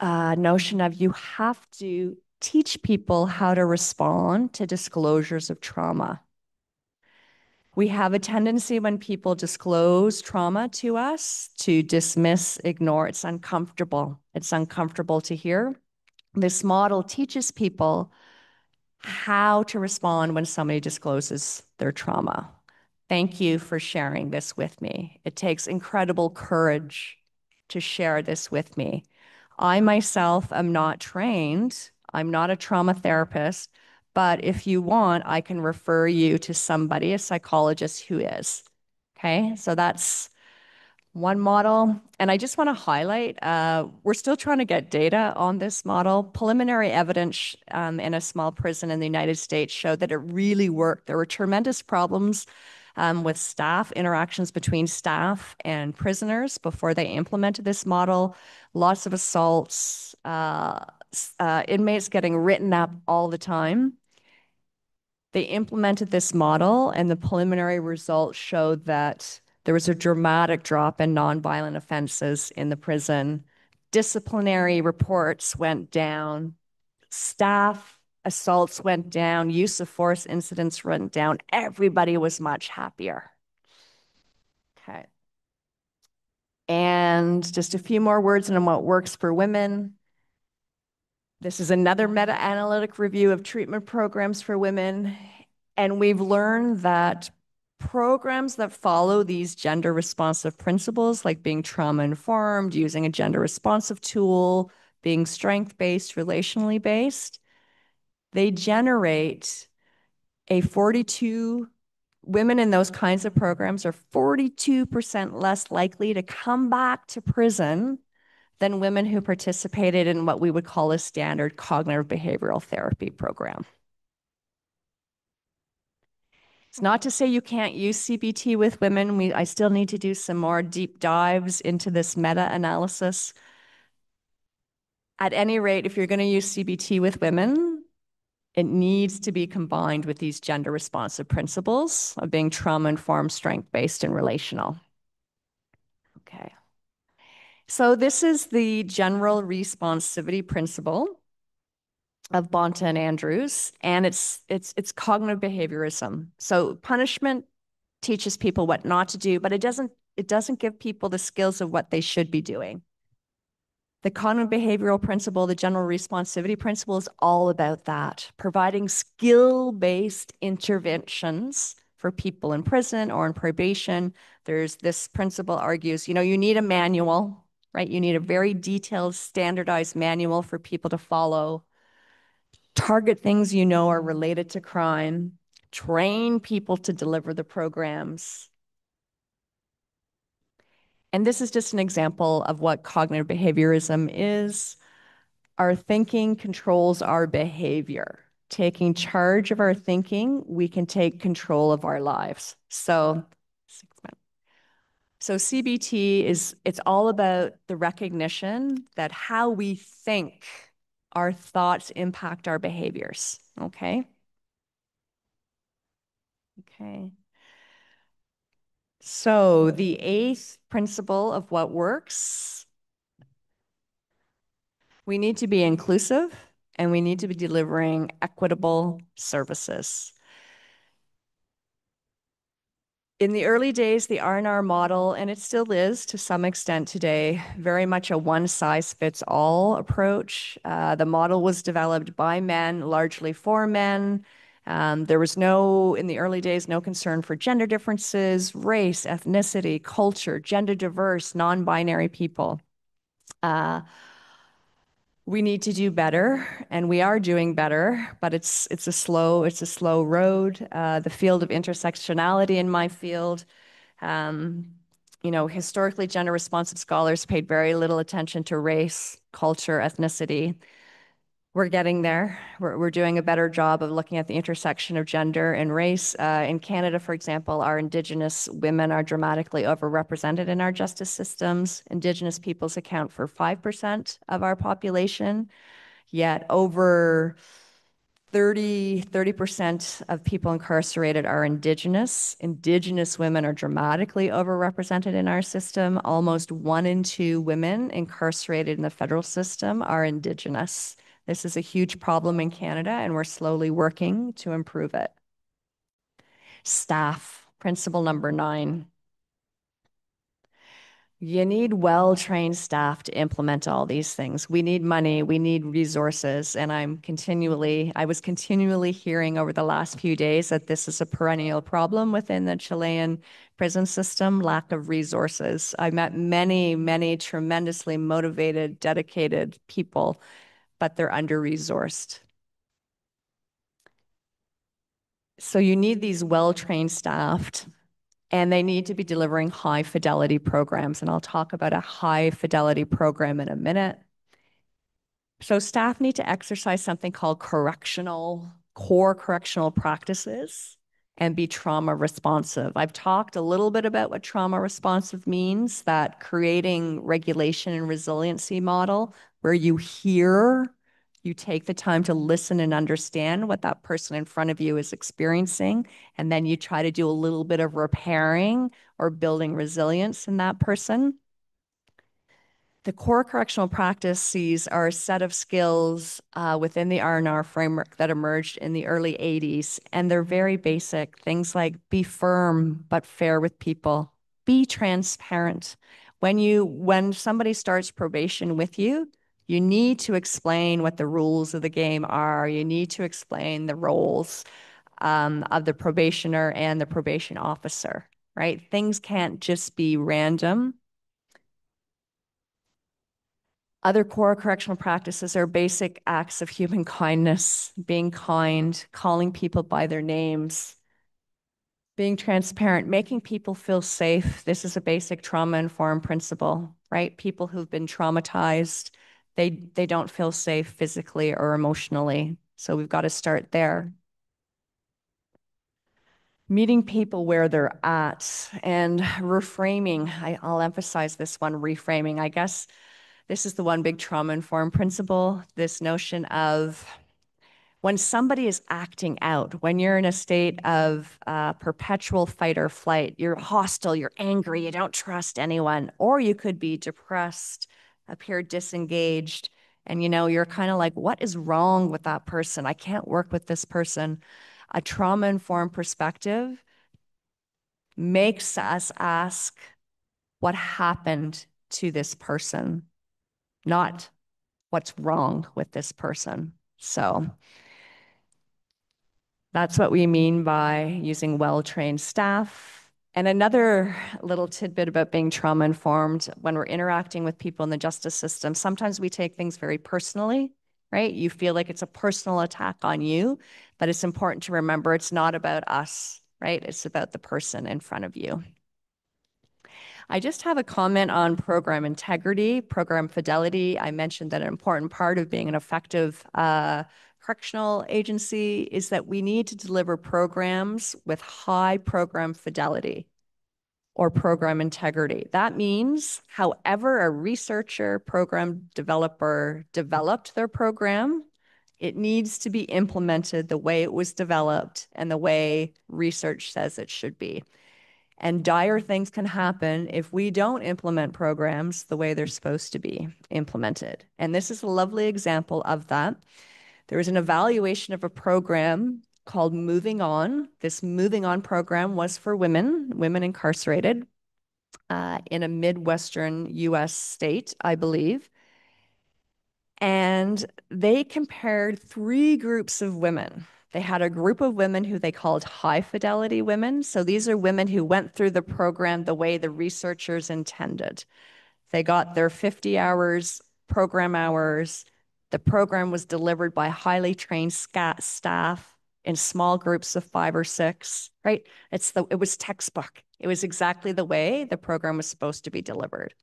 [SPEAKER 7] notion of you have to teach people how to respond to disclosures of trauma. We have a tendency when people disclose trauma to us to dismiss, ignore. It's uncomfortable. It's uncomfortable to hear. This model teaches people how to respond when somebody discloses their trauma. Thank you for sharing this with me. It takes incredible courage to share this with me. I myself am not trained. I'm not a trauma therapist. But if you want, I can refer you to somebody, a psychologist who is. Okay, so that's one model. And I just want to highlight, we're still trying to get data on this model. Preliminary evidence in a small prison in the United States showed that it really worked. There were tremendous problems with staff, interactions between staff and prisoners before they implemented this model. Lots of assaults, inmates getting written up all the time. They implemented this model, and the preliminary results showed that there was a dramatic drop in nonviolent offenses in the prison. Disciplinary reports went down, staff assaults went down, use of force incidents went down. Everybody was much happier. Okay. And just a few more words on what works for women. This is another meta-analytic review of treatment programs for women. And we've learned that programs that follow these gender-responsive principles, like being trauma-informed, using a gender-responsive tool, being strength-based, relationally based, they generate a 42, women in those kinds of programs are 42% less likely to come back to prison than women who participated in what we would call a standard cognitive behavioral therapy program. It's not to say you can't use CBT with women. I still need to do some more deep dives into this meta-analysis. At any rate, if you're going to use CBT with women, it needs to be combined with these gender-responsive principles of being trauma-informed, strength-based, and relational. Okay. So this is the general responsivity principle of Bonta and Andrews, and it's cognitive behaviorism. So punishment teaches people what not to do, but it doesn't give people the skills of what they should be doing. The cognitive behavioral principle, the general responsivity principle, is all about that, providing skill-based interventions for people in prison or in probation. There's this principle argues, you need a manual, right? You need a very detailed, standardized manual for people to follow. Target things you know are related to crime. Train people to deliver the programs. And this is just an example of what cognitive behaviorism is. Our thinking controls our behavior. Taking charge of our thinking, we can take control of our lives. So CBT it's all about the recognition that how we think, our thoughts impact our behaviors, okay? Okay. So the eighth principle of what works, we need to be inclusive and we need to be delivering equitable services. In the early days, the R&R model, and it still is to some extent today, very much a one-size-fits-all approach. The model was developed by men, largely for men. There was in the early days, no concern for gender differences, race, ethnicity, culture, gender diverse, non-binary people. We need to do better, and we are doing better, but it's a slow road. The field of intersectionality in my field, historically gender-responsive scholars paid very little attention to race, culture, ethnicity. We're getting there. We're doing a better job of looking at the intersection of gender and race. In Canada, for example, our Indigenous women are dramatically overrepresented in our justice systems. Indigenous peoples account for 5% of our population, yet over 30% of people incarcerated are Indigenous. Indigenous women are dramatically overrepresented in our system. Almost 1 in 2 women incarcerated in the federal system are Indigenous. This is a huge problem in Canada, and we're slowly working to improve it. Staff, principle number 9. You need well-trained staff to implement all these things. We need money, we need resources, and I was continually hearing over the last few days that this is a perennial problem within the Chilean prison system, lack of resources. I met many, many tremendously motivated, dedicated people, but they're under-resourced. So you need these well-trained staff, and they need to be delivering high-fidelity programs, and I'll talk about a high-fidelity program in a minute. So staff need to exercise something called core correctional practices and be trauma responsive. I've talked a little bit about what trauma responsive means, that creating regulation and resiliency model where you hear You take the time to listen and understand what that person in front of you is experiencing, and then you try to do a little bit of repairing or building resilience in that person. The core correctional practices are a set of skills within the R&R framework that emerged in the early 80s, and they're very basic. Things like be firm but fair with people, be transparent. When somebody starts probation with you, you need to explain what the rules of the game are. You need to explain the roles of the probationer and the probation officer, right? Things can't just be random. Other core correctional practices are basic acts of human kindness, being kind, calling people by their names, being transparent, making people feel safe. This is a basic trauma-informed principle, right? People who've been traumatized, they don't feel safe physically or emotionally. So we've got to start there. Meeting people where they're at and reframing. I'll emphasize this one, reframing. I guess this is the one big trauma-informed principle, this notion of when somebody is acting out, when you're in a state of perpetual fight or flight, you're hostile, you're angry, you don't trust anyone, or you could be depressed, appear disengaged, and you're kind of like, what is wrong with that person? I can't work with this person. A trauma-informed perspective makes us ask what happened to this person, not what's wrong with this person. So that's what we mean by using well-trained staff. And another little tidbit about being trauma-informed, when we're interacting with people in the justice system, sometimes we take things very personally, right? You feel like it's a personal attack on you, but it's important to remember it's not about us, right? It's about the person in front of you. I just have a comment on program integrity, program fidelity. I mentioned that an important part of being an effective correctional agency is that we need to deliver programs with high program fidelity or program integrity. That means however a researcher, program developer developed their program, it needs to be implemented the way it was developed and the way research says it should be. And dire things can happen if we don't implement programs the way they're supposed to be implemented. And this is a lovely example of that. There was an evaluation of a program called Moving On. This Moving On program was for women incarcerated in a Midwestern US state, I believe. And they compared 3 groups of women. They had a group of women who they called high fidelity women. So these are women who went through the program the way the researchers intended. They got their 50 hours, program hours. The program was delivered by highly trained staff in small groups of 5 or 6, right? It was textbook. It was exactly the way the program was supposed to be delivered.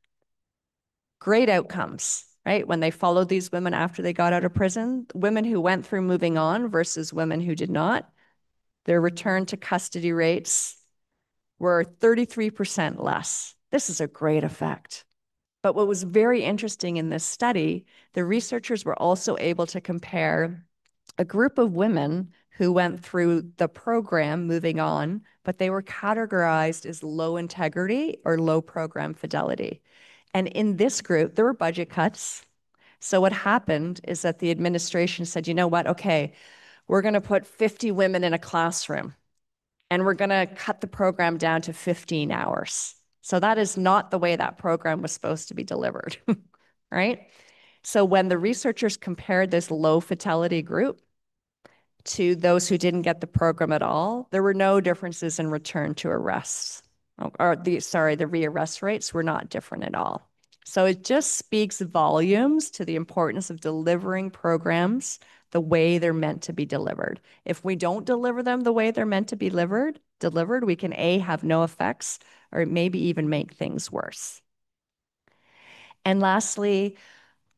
[SPEAKER 7] Great outcomes, right? When they followed these women after they got out of prison, women who went through Moving On versus women who did not, their return to custody rates were 33% less. This is a great effect. But what was very interesting in this study, the researchers were also able to compare a group of women who went through the program Moving On, but they were categorized as low integrity or low program fidelity. And in this group, there were budget cuts. So what happened is that the administration said, you know what, okay, we're going to put 50 women in a classroom and we're going to cut the program down to 15 hours. So that is not the way that program was supposed to be delivered, right? So when the researchers compared this low fidelity group to those who didn't get the program at all, there were no differences in return to arrests. The rearrest rates were not different at all. So it just speaks volumes to the importance of delivering programs the way they're meant to be delivered. If we don't deliver them the way they're meant to be delivered, we can have no effects or maybe even make things worse. And lastly,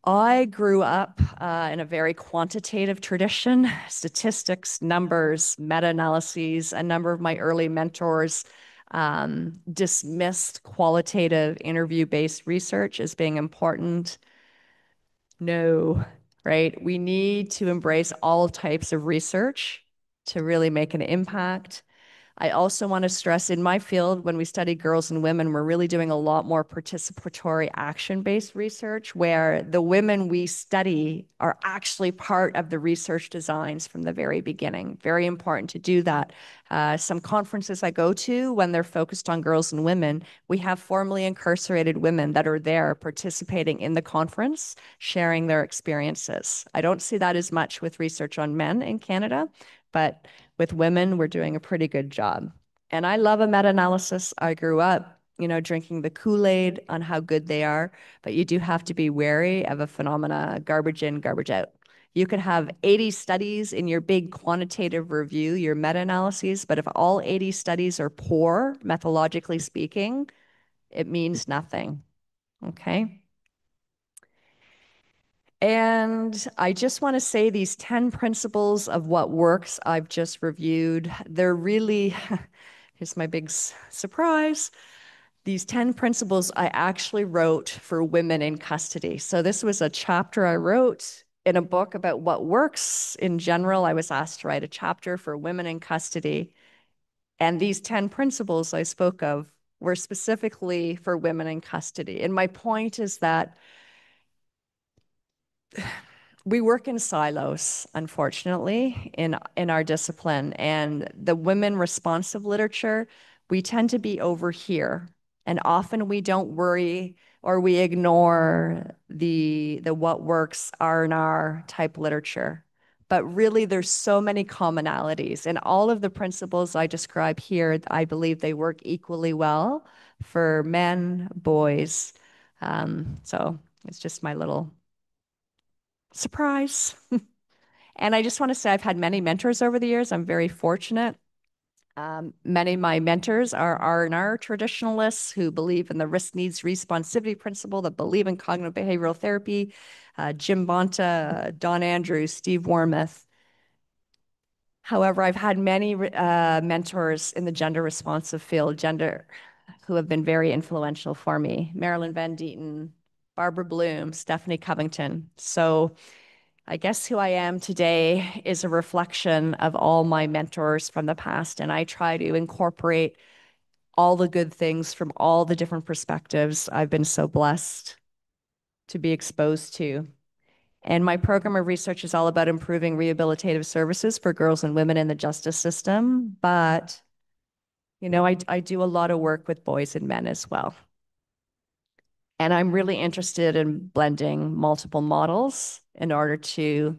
[SPEAKER 7] I grew up in a very quantitative tradition, statistics, numbers, meta-analyses. A number of my early mentors dismissed qualitative interview-based research as being important. No, right? We need to embrace all types of research to really make an impact. I also want to stress in my field, when we study girls and women, we're really doing a lot more participatory action-based research where the women we study are actually part of the research designs from the very beginning. Very important to do that. Some conferences I go to, when they're focused on girls and women, we have formerly incarcerated women that are there participating in the conference, sharing their experiences. I don't see that as much with research on men in Canada, but with women, we're doing a pretty good job. And I love a meta-analysis. I grew up, drinking the Kool-Aid on how good they are, but you do have to be wary of a phenomena, garbage in, garbage out. You could have 80 studies in your big quantitative review, your meta-analyses, but if all 80 studies are poor, methodologically speaking, it means nothing, okay? And I just want to say these 10 principles of what works I've just reviewed, they're really, here's my big surprise. These 10 principles I actually wrote for women in custody. So this was a chapter I wrote in a book about what works in general. I was asked to write a chapter for women in custody. And these 10 principles I spoke of were specifically for women in custody. And my point is that we work in silos, unfortunately, in our discipline. And the women responsive literature, we tend to be over here. And often we don't worry or we ignore the what works R&R type literature. But really, there's so many commonalities. And all of the principles I describe here, I believe they work equally well for men, boys. So it's just my little surprise. And I just want to say I've had many mentors over the years. I'm very fortunate. Many of my mentors are R&R traditionalists who believe in the risk needs responsivity principle, that believe in cognitive behavioral therapy. Jim Bonta, Don Andrews, Steve Wormuth. However, I've had many mentors in the gender responsive field, who have been very influential for me. Marilyn Van Deeten, Barbara Bloom, Stephanie Covington. So I guess who I am today is a reflection of all my mentors from the past, and I try to incorporate all the good things from all the different perspectives I've been so blessed to be exposed to. And my program of research is all about improving rehabilitative services for girls and women in the justice system, but I do a lot of work with boys and men as well. And I'm really interested in blending multiple models in order to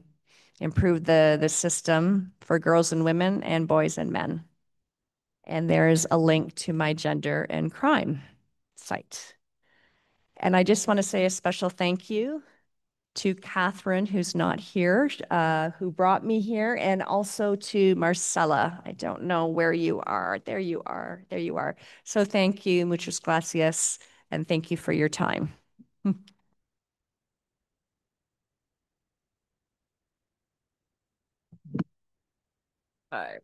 [SPEAKER 7] improve the system for girls and women and boys and men. And there's a link to my gender and crime site. And I just want to say a special thank you to Catherine, who's not here, who brought me here, and also to Marcella. I don't know where you are. There you are. There you are. So thank you, muchas gracias, and thank you for your time. All right.